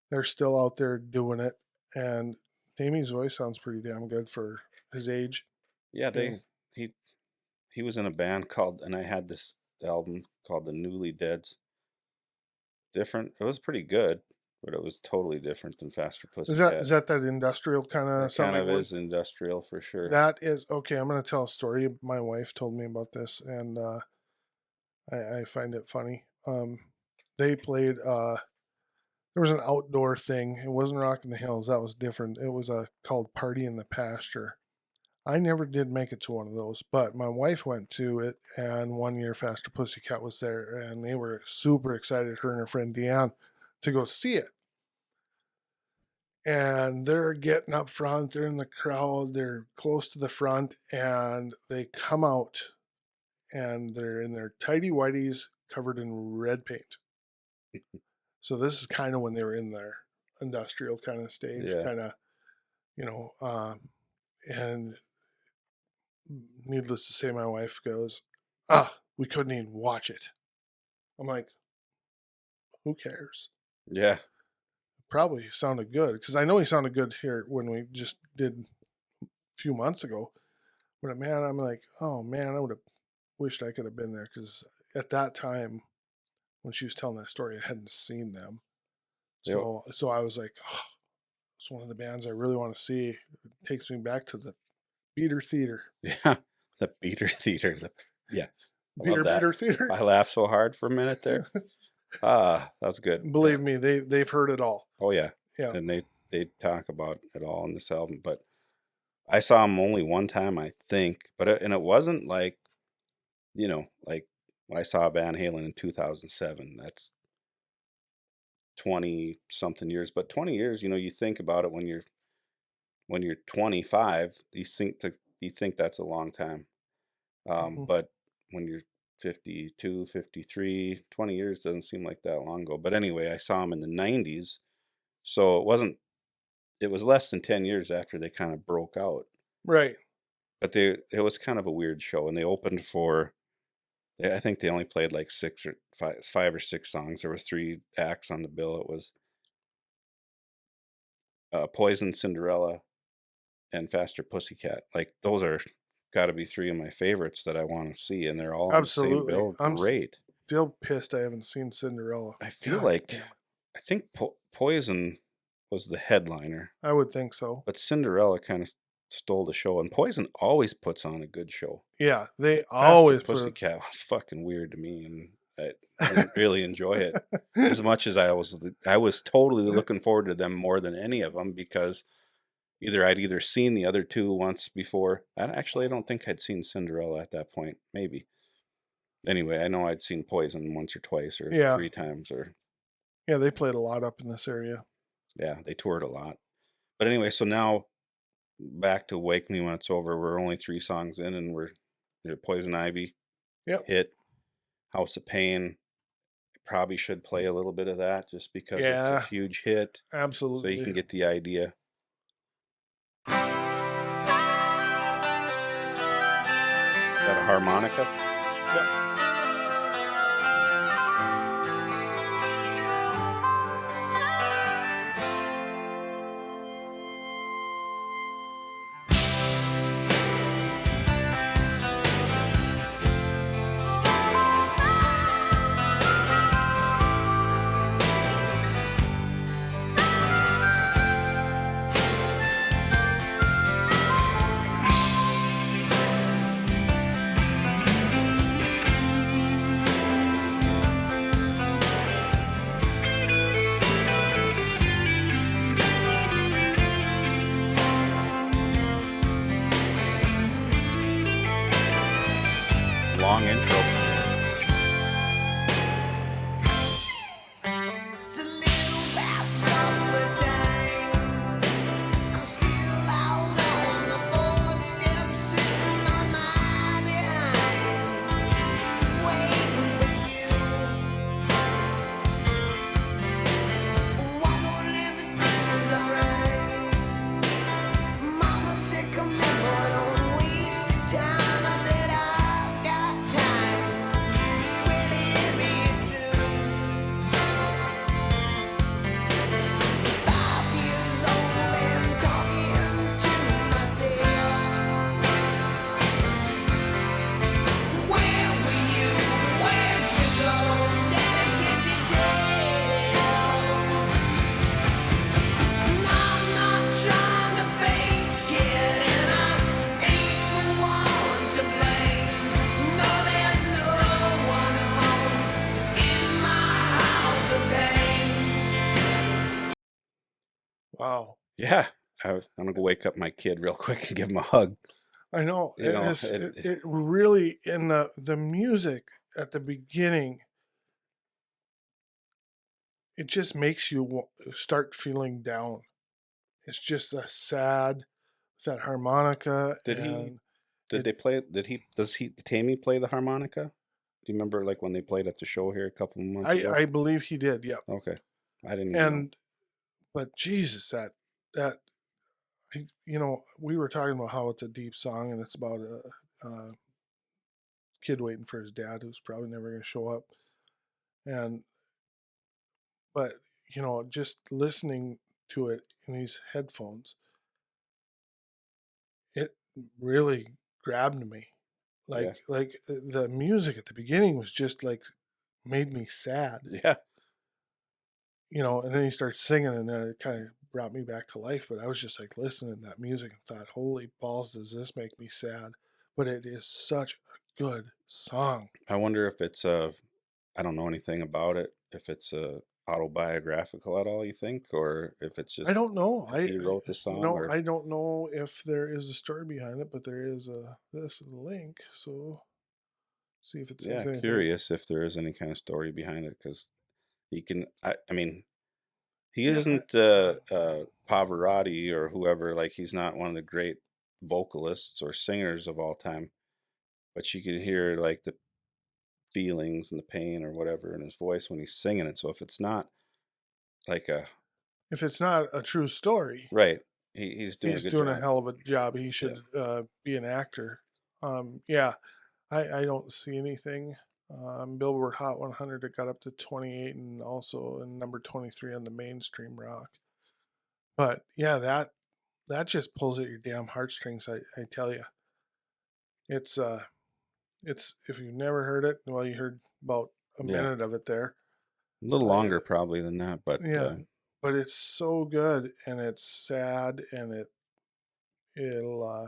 they're still out there doing it. And Tammy's voice sounds pretty damn good for his age. yeah, Yeah. he was in a band called, and I had this album called the Newly Deads. Different. It was pretty good, but it was totally different than Faster Pussycat. Is that industrial kind of That something? kind of is industrial for sure. That is okay. I'm going to tell a story. My wife told me about this, and I find it funny. They played. There was an outdoor thing. It wasn't Rock in the Hills. That was different. It was called Party in the Pasture. I never did make it to one of those, but my wife went to it, and one year Faster Pussycat was there, and they were super excited, her and her friend Deanne, to go see it. And they're getting up front, they're in the crowd, they're close to the front, and they come out, and they're in their tidy whities covered in red paint. So this is kind of when they were in their industrial kind of stage, Yeah. kind of, and needless to say, my wife goes, we couldn't even watch it. I'm like, who cares? Yeah. Probably sounded good, because I know he sounded good here when we just did a few months ago. But man, I'm like, oh man, I would have wished I could have been there, because at that time when she was telling that story, I hadn't seen them. So I was like, oh, it's one of the bands I really want to see. It takes me back to the Beater Theater. Yeah. The Beater Theater. Yeah. Beater Theater. I laughed so hard for a minute there. That's good. Believe me, they've heard it all. Oh yeah. Yeah. And they talk about it all on this album, but I saw them only one time, I think, but it wasn't like, like I saw Van Halen in 2007. That's 20 something years, but 20 years, you think about it when you're 25, you think that's a long time. But when you're 52, 53, 20 years doesn't seem like that long ago. But anyway, I saw them in the 90s. So it was less than 10 years after they kind of broke out. Right. But it was kind of a weird show, and they opened for, I think they only played like five or six songs. There was 3 acts on the bill. It was Poison, Cinderella, and Faster Pussycat. Like those are got to be 3 of my favorites that I want to see, and they're all on the same bill. I'm Great. Still pissed I haven't seen Cinderella. I feel like I think Poison was the headliner. I would think so. But Cinderella kind of stole the show, and Poison always puts on a good show. Yeah, they Faster always Pussycat was fucking weird to me, and I didn't really enjoy it as much as I was totally looking forward to them more than any of them because I'd seen the other two once before. I don't think I'd seen Cinderella at that point. Maybe. Anyway, I know I'd seen Poison once or twice or Yeah. 3 times or Yeah, they played a lot up in this area. yeah, they toured a lot. But anyway, so now back to Wake Me When It's Over. We're only 3 songs in, and we're Poison Ivy Yep. hit, House of Pain. Probably should play a little bit of that just because it's Yeah, a huge hit, so absolutely. you can get the idea. Is that a harmonica? Yep. Long intro. It's a little past summertime. I'm still out on the board steps, sitting on my behind, waiting for you. One more everything was alright. Mama said, "Come in, boy, don't waste your time." I said, "I've got time. Will it be soon?" 5 years old and talking to myself. Where were you? Where'd you go? Daddy, can't you tell? I'm not trying to fake it, and I ain't the one to blame. No, there's no one home in my house of pain. Wow. Yeah, I'm gonna go wake up my kid real quick and give him a hug. I know. You know, It really, in the music at the beginning, it just makes you start feeling down. It's just a sad, it's that harmonica. Did and they play? Does Tammy play the harmonica? Do you remember like when they played at the show here a couple of months ago? I believe he did. Yep. Okay, I didn't even know. And but Jesus, that we were talking about how it's a deep song and it's about a kid waiting for his dad who's probably never going to show up. And but just listening to it in these headphones, it really grabbed me. Yeah. Like the music at the beginning was just like made me sad. Yeah, And then he starts singing, and then it kind of brought me back to life. But I was just like listening to that music and thought, holy balls, does this make me sad? But it is such a good song. I wonder if it's I don't know anything about it. If it's autobiographical at all, you think, or if it's just I don't know. he wrote the song, or I don't know if there is a story behind it, but there is this link. So see if it says yeah, anything. curious if there is any kind of story behind it because he can. I mean, he Yeah, isn't Pavarotti or whoever. Like he's not one of the great vocalists or singers of all time, but you can hear like the feelings and the pain or whatever in his voice when he's singing it. So if it's not like If it's not a true story, right, he's doing a he's good doing a job. hell of a job. He should be an actor. Yeah, I don't see anything. Billboard Hot 100, it got up to 28 and also in number 23 on the mainstream rock. But yeah, that just pulls at your damn heartstrings. I tell you, it's if you've never heard it, well, you heard about a Yeah. minute of it there. A little longer probably than that, but Yeah, but it's so good and it's sad and it'll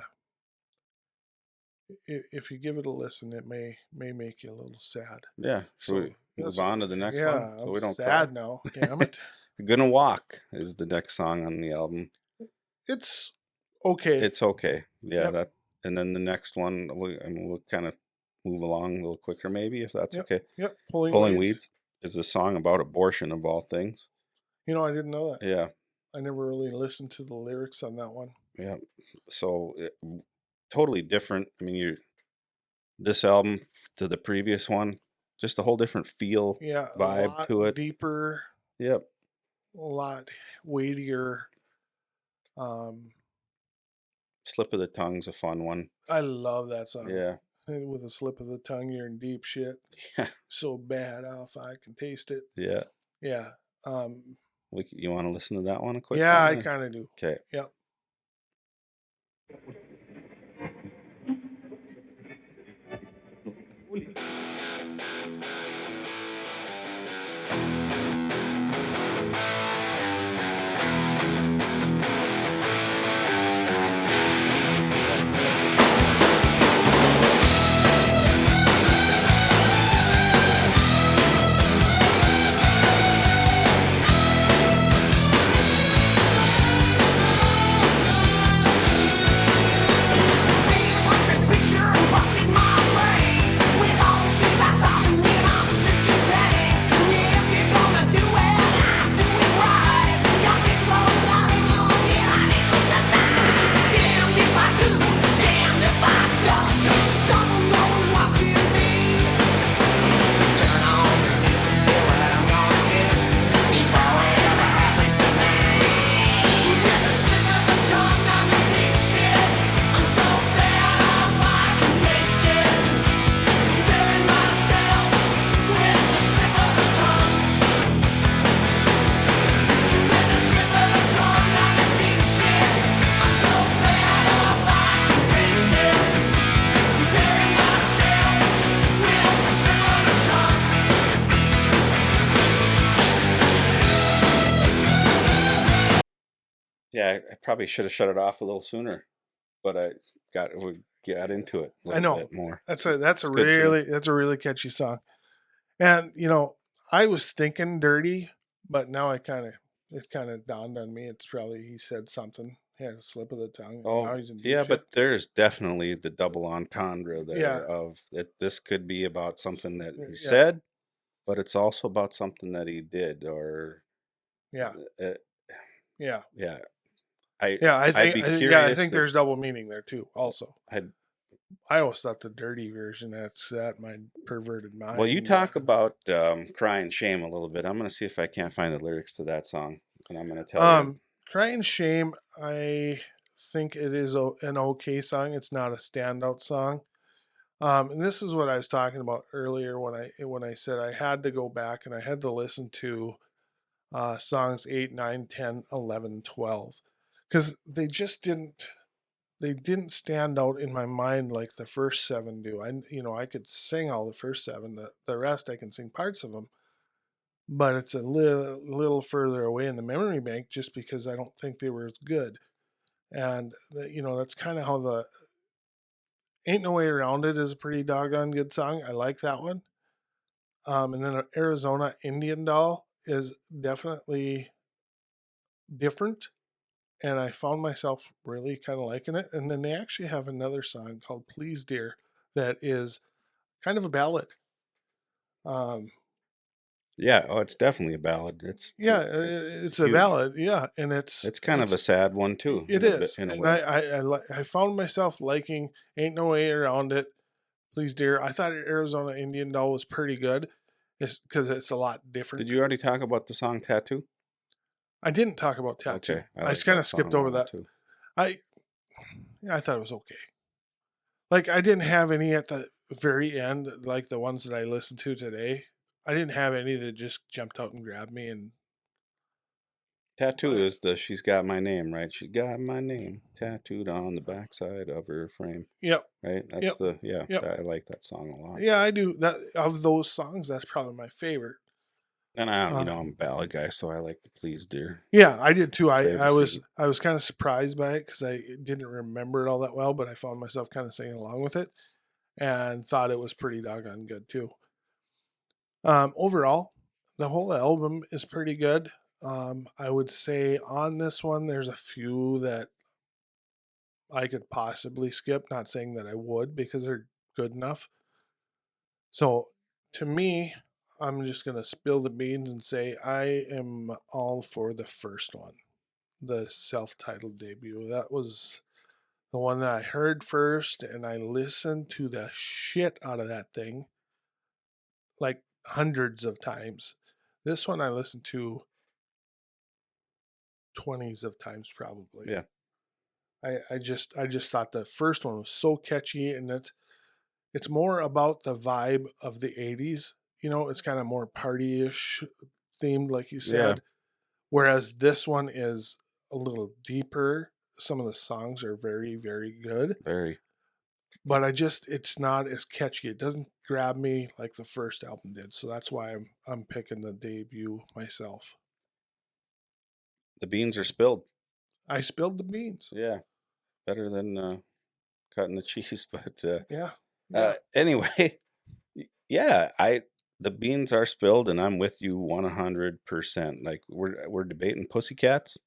if you give it a listen, it may make you a little sad. Yeah. Should So we move yes, on to the next yeah, one so I'm we don't cry? sad now. Damn it. Gonna Walk is the next song on the album. It's okay. It's okay. Yeah, Yep. that. And then the next one, we'll kind of move along a little quicker, maybe, if that's Yep. okay. Yep. Pulling Weeds is a song about abortion, of all things. You know, I didn't know that. Yeah, I never really listened to the lyrics on that one. yeah. So totally different. I mean, this album to the previous one, just a whole different feel, Yeah, a vibe lot to it. deeper, Yep. a lot weightier. Slip of the Tongue's a fun one. I love that song. Yeah. With a slip of the tongue, you're in deep shit. Yeah. So bad off, I can taste it. Yeah. Yeah. You want to listen to that one a quick? Yeah, one? I kind of do. Okay. Yep. Yeah, I probably should have shut it off a little sooner, but we got into it a I little know. bit more. That's a good too. really catchy song. And I was thinking dirty, but now it kind of dawned on me. It's probably he said something. He had a slip of the tongue. And now Oh, he's in deep yeah, shit. but there's definitely the double entendre there Yeah. of that this could be about something that he Yeah. said, but it's also about something that he did, or Yeah. yeah. Yeah. I'd I be curious think if- there's double meaning there too. Also, I'd I always thought the dirty version. That's my perverted mind. Well, you talk about crying shame a little bit. I'm going to see if I can't find the lyrics to that song, and I'm going to tell you. Crying Shame, I think it is an okay song. It's not a standout song. And this is what I was talking about earlier when I said I had to go back and I had to listen to songs 8, 9, 10, 11, 12, because they didn't stand out in my mind like the first 7 do. I could sing all the first 7. The rest I can sing parts of them, but it's a little further away in the memory bank just because I don't think they were as good. And that's kind of how the Ain't No Way Around It is a pretty doggone good song. I like that one. And then Arizona Indian Doll is definitely different, and I found myself really kind of liking it. And then they actually have another song called Please Dear that is kind of a ballad. Yeah, it's definitely a ballad. It's a huge. ballad. Yeah, and it's kind of a sad one too. It is, in a and way. I found myself liking Ain't No Way Around It, Please Dear. I thought Arizona Indian Doll was pretty good, because it's a lot different. Did you already talk about the song Tattoo? I didn't talk about Tattoo. Okay, I just kind of skipped over that. Too. I thought it was okay. Like, I didn't have any at the very end, like the ones that I listened to today. I didn't have any that just jumped out and grabbed me. And Tattoo is She's Got My Name, right? She got my name tattooed on the backside of her frame. Yep. Right? That's Yep. I like that song a lot. Yeah, I do. That of those songs, that's probably my favorite. And I'm a ballad guy, so I like the Please Dear. Yeah, I did too. Favorite I was CD. kind of surprised by it because I didn't remember it all that well, but I found myself kind of singing along with it and thought it was pretty doggone good too. Overall, the whole album is pretty good. I would say on this one, there's a few that I could possibly skip. Not saying that I would because they're good enough. So to me, I'm just gonna spill the beans and say I am all for the first one, the self-titled debut. That was the one that I heard first, and I listened to the shit out of that thing like hundreds of times. This one I listened to 20s of times probably. Yeah. I just thought the first one was so catchy, and it's more about the vibe of the 80s. It's kind of more party-ish themed, like you Yeah. said. Whereas this one is a little deeper. Some of the songs are very, very good. Very. But it's not as catchy. It doesn't grab me like the first album did. So that's why I'm picking the debut myself. The beans are spilled. I spilled the beans. Yeah. Better than cutting the cheese, but Yeah. anyway, yeah, the beans are spilled, and I'm with you 100%. Like we're debating Pussycats,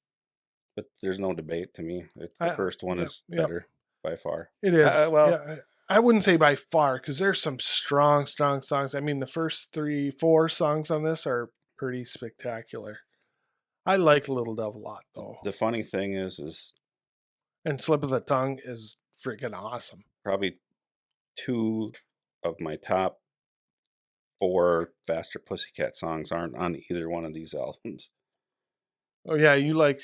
but there's no debate to me. It's the first one is better by far. It is. Well, yeah, I wouldn't say by far because there's some strong songs. I mean, the first 3-4 songs on this are pretty spectacular. I like Little Dove a lot though. The funny thing is And Slip of the Tongue is freaking awesome. Probably 2 of my top 4 Faster Pussycat songs aren't on either one of these albums. Oh yeah, you like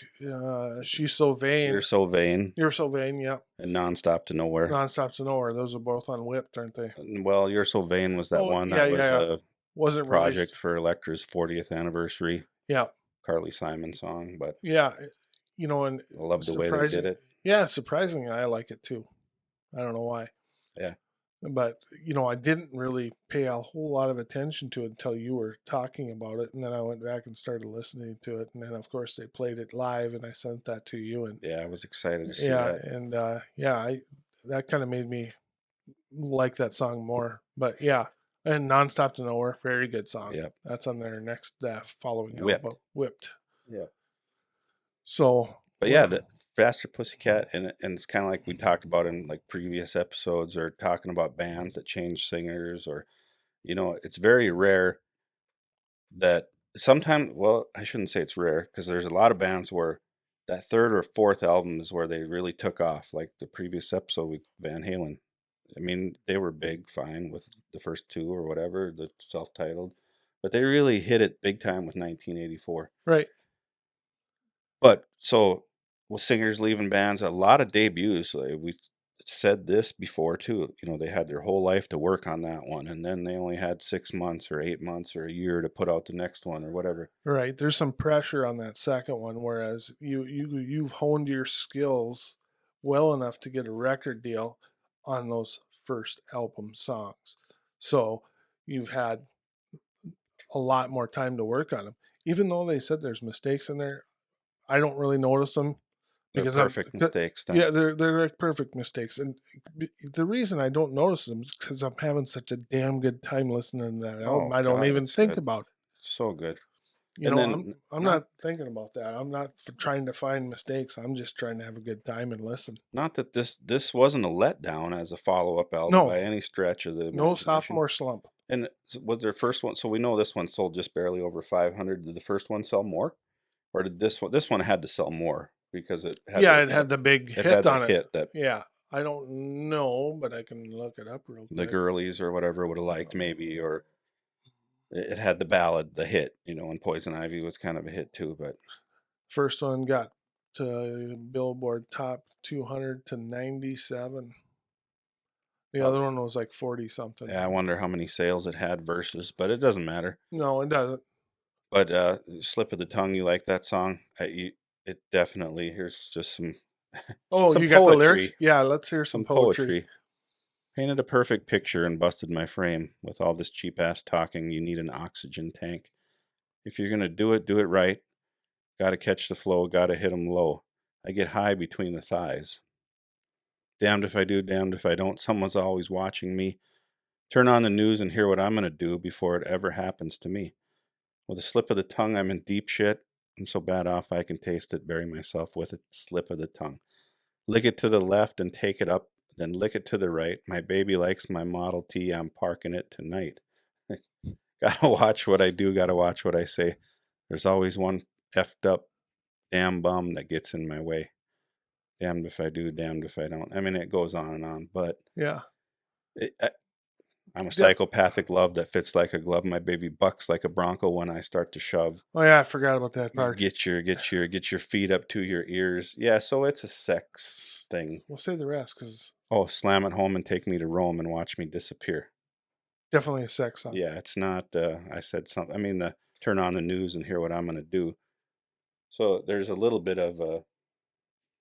She's So Vain. You're So Vain. You're So Vain, yeah. And Nonstop to Nowhere. Nonstop to Nowhere. Those are both on Whipped, aren't they? Well, You're So Vain was that one that was a wasn't project released. for Elektra's 40th anniversary. Yeah. Carly Simon song, but yeah, and I love the way they did it. Yeah, surprisingly, I like it too. I don't know why. Yeah. But, I didn't really pay a whole lot of attention to it until you were talking about it. And then I went back and started listening to it. And then, of course, they played it live and I sent that to you. And yeah, I was excited to see that. And that kind of made me like that song more. But yeah, and Nonstop to Nowhere, very good song. Yeah. That's on their next following Whipped. album, Whipped. Yeah. So. But yeah, the Faster Pussycat, and it's kind of like we talked about in like previous episodes, or talking about bands that change singers, or it's very rare that sometimes. Well, I shouldn't say it's rare because there's a lot of bands where that third or fourth album is where they really took off. Like the previous episode with Van Halen. I mean, they were big, fine with the first 2 or whatever, the self-titled, but they really hit it big time with 1984. Right. But so with singers leaving bands, a lot of debuts, we said this before too, they had their whole life to work on that one, and then they only had 6 months or 8 months or a year to put out the next one or whatever. Right. There's some pressure on that second one, whereas you've honed your skills well enough to get a record deal on those first album songs. So you've had a lot more time to work on them. Even though they said there's mistakes in there, I don't really notice them because they're perfect mistakes. Then. Yeah, they're like perfect mistakes, and the reason I don't notice them is because I'm having such a damn good time listening to that album. I don't even think about it. So good. I'm not thinking about that. I'm not trying to find mistakes. I'm just trying to have a good time and listen. Not that this wasn't a letdown as a follow-up album by any stretch of the imagination. No sophomore slump. And was their first one? So we know this one sold just barely over 500. Did the first one sell more, or did this one? This one had to sell more because it had. It had the big hit on it. Yeah. I don't know, but I can look it up real quick. The girlies or whatever would have liked maybe, or it had the ballad, the hit, and Poison Ivy was kind of a hit too. But first one got to Billboard Top 200 to 97. The other one was like 40 something. Yeah, I wonder how many sales it had versus, but it doesn't matter. No, it doesn't. But Slip of the Tongue, you like that song? It definitely. Here's just some. Oh, some you poetry. Got the lyrics? Yeah, let's hear some poetry. Painted a perfect picture and busted my frame. With all this cheap ass talking, you need an oxygen tank. If you're gonna do it right. Gotta catch the flow, gotta hit 'em low. I get high between the thighs. Damned if I do, damned if I don't. Someone's always watching me. Turn on the news and hear what I'm gonna do before it ever happens to me. With a slip of the tongue, I'm in deep shit. I'm so bad off I can taste it, bury myself with it. Slip of the tongue. Lick it to the left and take it up, then lick it to the right. My baby likes my Model T, I'm parking it tonight. Gotta watch what I do, gotta watch what I say. There's always one effed up damn bum that gets in my way. Damned if I do, damned if I don't. I mean, it goes on, but Yeah. I'm a psychopathic love that fits like a glove. My baby bucks like a bronco when I start to shove. Oh yeah, I forgot about that part. Get your feet up to your ears. Yeah, so it's a sex thing. We'll say the rest because Oh, slam it home and take me to Rome and watch me disappear. definitely a sex song. Yeah, it's not. I said something. I mean, the turn on the news and hear what I'm gonna do. So there's a little bit of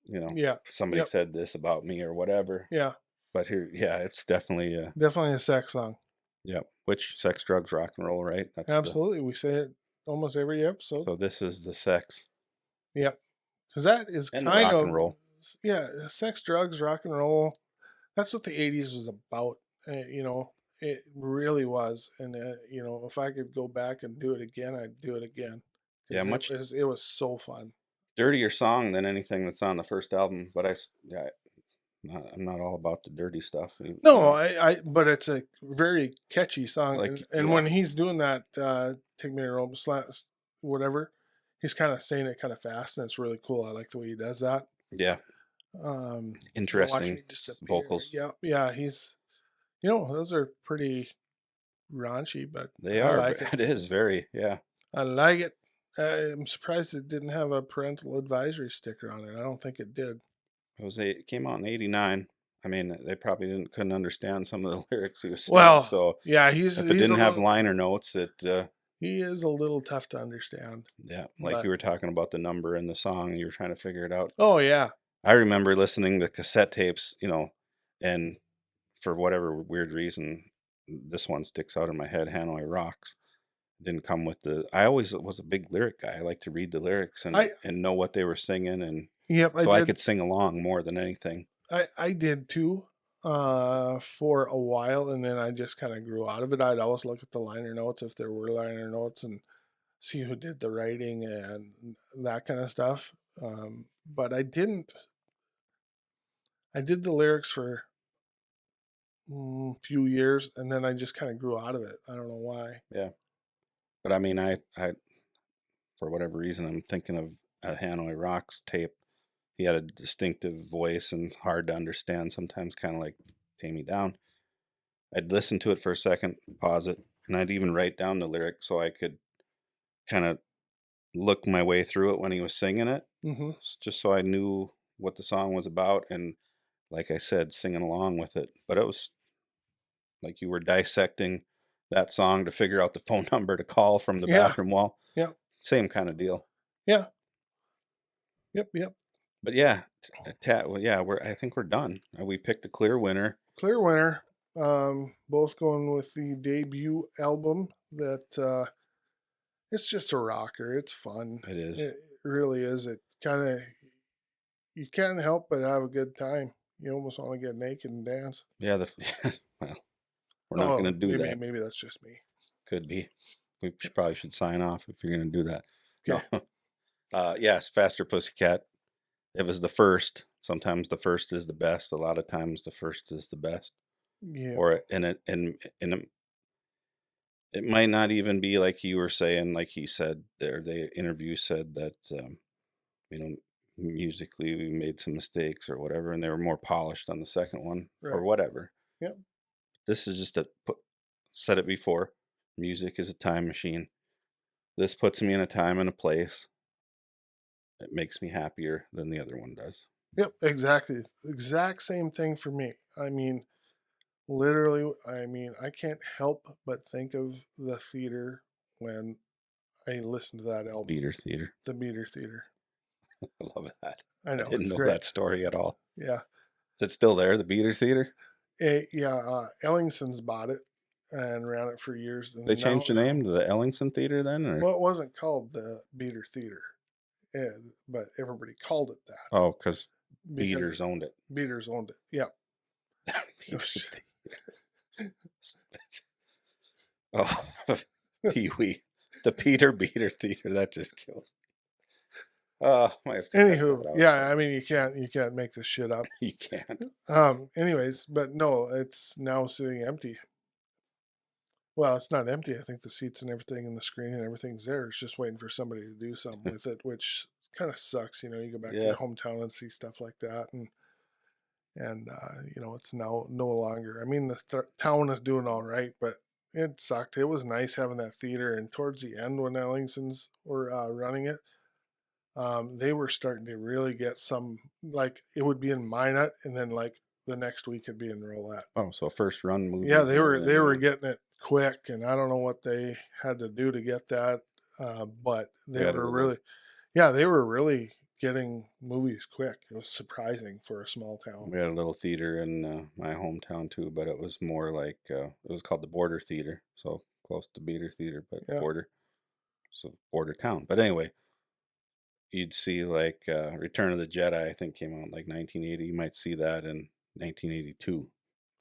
Yeah. somebody Yep. said this about me or whatever. Yeah. But here, yeah, it's definitely Definitely a sex song. yeah. Which sex, drugs, rock and roll, right? That's Absolutely. We say it almost every episode. So this is the sex Yep. Because that is and kind rock of and roll. Yeah, sex, drugs, rock and roll. That's what the '80s was about. It really was. And if I could go back and do it again, I'd do it again. 'Cause Yeah, much it was so fun. dirtier song than anything that's on the first album. But I'm not all about the dirty stuff. No, but it's a very catchy song. Like, And yeah. when he's doing that, take me to Rome, whatever, he's kind of saying it kind of fast, and it's really cool. I like the way he does that. Yeah, Watch interesting Me Disappear. vocals. Yeah, he's, those are pretty raunchy, but They I are. like it. It is very, yeah. I like it. I'm surprised it didn't have a parental advisory sticker on it. I don't think it did. It came out in '89. I mean, they probably couldn't understand some of the lyrics he was saying. Well, so yeah, if it didn't have liner notes, he is a little tough to understand. yeah, like But- you were talking about the number in the song, you were trying to figure it out. Oh yeah, I remember listening to cassette tapes, and for whatever weird reason, this one sticks out in my head. Hanoi Rocks didn't come with I always was a big lyric guy. I like to read the lyrics and know what they were singing, and yep. so I could sing along more than anything. I did too, for a while, and then I just kind of grew out of it. I'd always look at the liner notes if there were liner notes and see who did the writing and that kind of stuff. But I didn't. I did the lyrics for a few years, and then I just kind of grew out of it. I don't know why. Yeah, but I mean, I for whatever reason, I'm thinking of a Hanoi Rocks tape. He had a distinctive voice and hard to understand sometimes, kind of like Tame Me Down. I'd listen to it for a second, pause it, and I'd even write down the lyric so I could kind of look my way through it when he was singing it, just so I knew what the song was about, and like I said, singing along with it. But it was like you were dissecting that song to figure out the phone number to call from the bathroom wall. Yeah. Same kind of deal. Yeah. Yep. But yeah, I think we're done. We picked a clear winner. Clear winner. Both going with the debut album that it's just a rocker. It's fun. It is. It really is. It kind of, you can't help but have a good time. You almost want to get naked and dance. Yeah, well, we're not going to do that. Maybe that's just me. Could be. We probably should sign off if you're going to do that. Okay. No. Yes, Faster Pussycat. It was the first. Sometimes the first is the best. A lot of times the first is the best. Yeah. Or it might not even be like you were saying, like he said there. The interview said that musically we made some mistakes or whatever, and they were more polished on the second one or whatever. Yep. This is just said it before. Music is a time machine. This puts me in a time and a place. It makes me happier than the other one does. Yep, exactly. Exact same thing for me. I mean, literally, I can't help but think of the theater when I listen to that album. Beater Theater. The Beater Theater. I love that. I know. I didn't know great. that story at all. Yeah. Is it still there, the Beater Theater? Yeah, Ellingson's bought it, and ran it for years. And They changed the name to the Ellingson Theater then, or Well, it wasn't called the Beater Theater, but everybody called it that oh, because because Beaters owned it. Beaters owned it. Yeah. Beaters oh, Pee Wee, the Peter Beater Theater. That just kills me. Might have to cut Anywho, that out. yeah, I mean you can't make this shit up. You can't. Anyways, but no, it's now sitting empty. Well, it's not empty. I think the seats and everything and the screen and everything's there. It's just waiting for somebody to do something with it, which kind of sucks. You know, you go back to Yeah. your hometown and see stuff like that, and you know, it's now no longer. I mean, the town is doing all right, but it sucked. It was nice having that theater, and towards the end when Ellingsons were running it, they were starting to really get some. Like it would be in Minot, and then like the next week it'd be in Rolette. Oh, so first run movie. Yeah, they were getting it quick, and I don't know what they had to do to get that, but they were really, yeah, they were really getting movies quick. It was surprising for a small town. We had a little theater in my hometown too, but it was more like it was called the Border Theater, so close to Beater Theater, but Yeah. border, so border town. But anyway, you'd see like Return of the Jedi, I think came out in like 1980. You might see that in 1982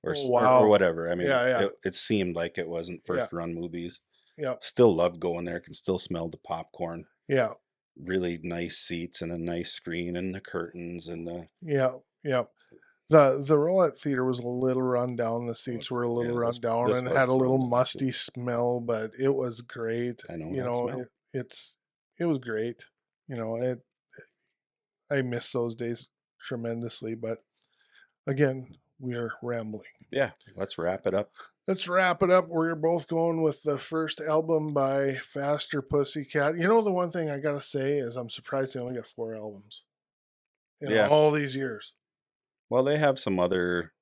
Oh, wow. or whatever. I mean, Yeah. it seemed like it wasn't Yeah. first run movies. Yeah, Still loved going there. Can still smell the popcorn. yeah, Really nice seats and a nice screen and the curtains and the yeah. The Rolette Theater was a little run down. The seats were a little yeah, run down this and was had a little run down, too. musty smell, but it was great. I know You that know, smell. it was great. You know, I miss those days tremendously, but again, we're rambling. Yeah, let's wrap it up. Let's wrap it up. We're both going with the first album by Faster Pussycat. You know, the one thing I gotta say is I'm surprised they only got 4 albums in Yeah. all these years. Well, they have some other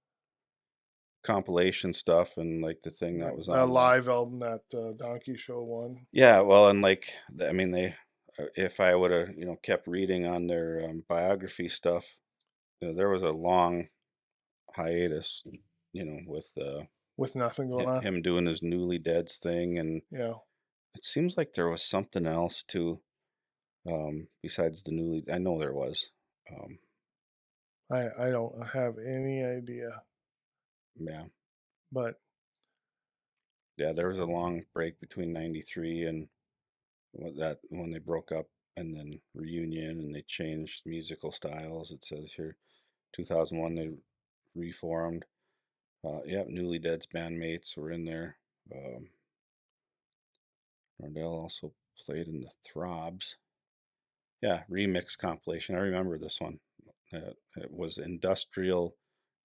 compilation stuff and like the thing that was The on live album, that Donkey Show one. Yeah, well, and like I mean, they if I would have kept reading on their biography stuff, there was a long hiatus, With nothing going on. him doing his Newly Deads thing, and Yeah. it seems like there was something else too, besides the Newly. I know there was. I don't have any idea. Yeah, But yeah, there was a long break between '93 and when they broke up, and then reunion, and they changed musical styles. It says here, 2001 they reformed. Yeah, Newly Dead's bandmates were in there. Rondell also played in the Throbs. Yeah, remix compilation. I remember this one. It was industrial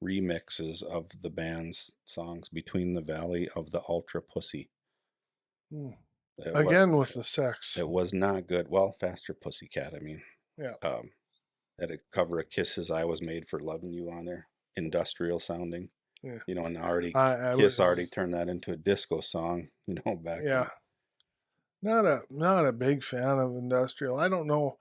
remixes of the band's songs Between the Valley of the Ultra Pussy. again with the sex. It was not good. Well, Faster Pussycat, I mean. Yeah. Had a cover of Kisses I Was Made for Loving You on there. Industrial sounding. Yeah. And already I Kiss was already turned that into a disco song, back Yeah. Not a big fan of industrial. I don't know.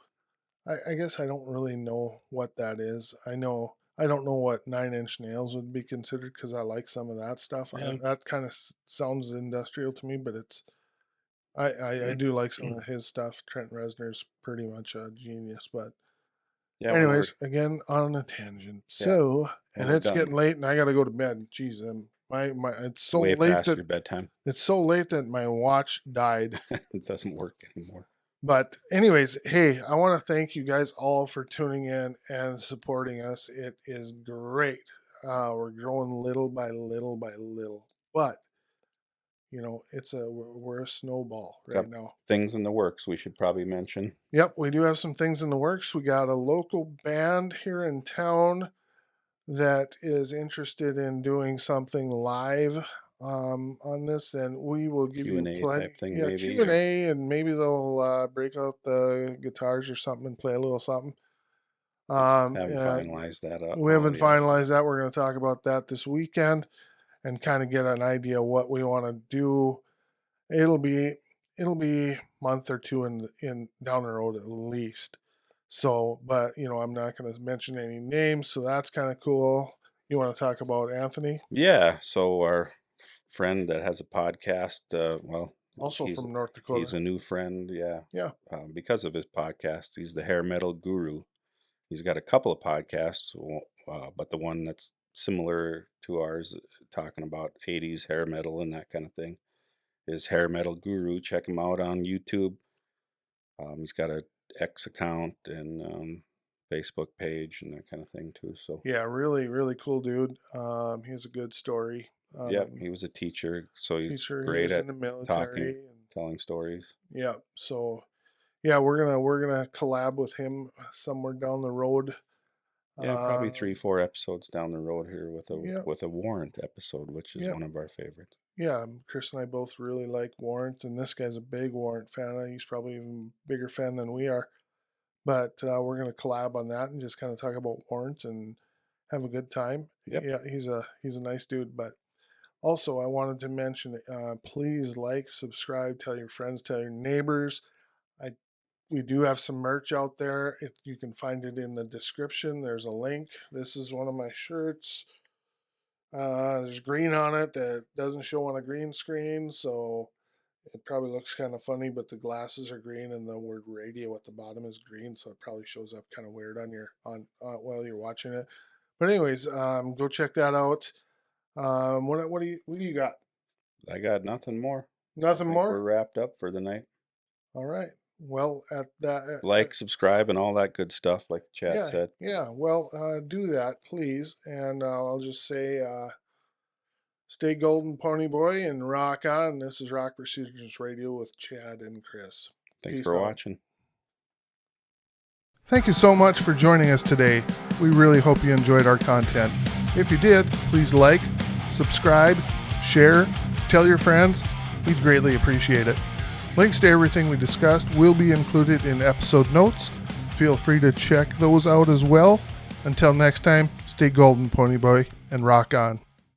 I guess I don't really know what that is. I don't know what 9 Inch Nails would be considered because I like some of that stuff. Yeah. That kind of sounds industrial to me, but it's I do like some of his stuff. Trent Reznor's pretty much a genius, but Yeah. anyways, again on a tangent. So, and we're it's done. getting late, and I gotta go to bed. Jeez, my it's so Way late past that your bedtime. it's so late that my watch died. It doesn't work anymore. But anyways, hey, I want to thank you guys all for tuning in and supporting us. It is great. We're growing little by little by little, but we're a snowball right now. Things in the works we should probably mention. Yep, we do have some things in the works. We got a local band here in town that is interested in doing something live on this, and we will give Q&A you plenty. type thing, Yeah, maybe, Q&A, and maybe they'll break out the guitars or something and play a little something. Haven't finalized that up. We haven't finalized that. We're going to talk about that this weekend and kind of get an idea what we want to do. It'll be a month or two in down the road at least. So, but I'm not going to mention any names, so that's kind of cool. You want to talk about Anthony? Yeah, so our friend that has a podcast. Also he's from North Dakota. he's a new friend, yeah. Yeah. Because of his podcast. He's the hair metal guru. He's got a couple of podcasts, but the one that's similar to ours, talking about 80s hair metal and that kind of thing, is Hair Metal Guru. Check him out on YouTube. He's got a X account and Facebook page and that kind of thing too. So Yeah, really, really cool dude. He has a good story. yeah, he was a teacher, so he's Teacher, he great was at in the military. talking, And, telling stories. yeah, so yeah, we're gonna collab with him somewhere down the road. Yeah, probably 3-4 episodes down the road here Yeah. with a warrant episode, which is Yeah. one of our favorites. Yeah, Chris and I both really like Warrant, and this guy's a big Warrant fan. He's probably even bigger fan than we are. But we're gonna collab on that and just kind of talk about Warrant and have a good time. Yep. Yeah, he's a nice dude. But also, I wanted to mention, please like, subscribe, tell your friends, tell your neighbors. We do have some merch out there. You can find it in the description. There's a link. This is one of my shirts. There's green on it that doesn't show on a green screen, so it probably looks kind of funny, but the glasses are green and the word radio at the bottom is green, so it probably shows up kind of weird on while you're watching it. But anyways, go check that out. What do you got? I got nothing more. Nothing more? We're wrapped up for the night. All right. Well, at that Like, subscribe, and all that good stuff, like Chad said. Yeah, well, do that, please. And I'll just say, stay golden, pony boy, and rock on. This is Rock Procedures Radio with Chad and Chris. Thanks Peace for out. watching. Thank you so much for joining us today. We really hope you enjoyed our content. If you did, please like, subscribe, share, tell your friends. We'd greatly appreciate it. Links to everything we discussed will be included in episode notes. Feel free to check those out as well. Until next time, stay golden, pony boy, and rock on.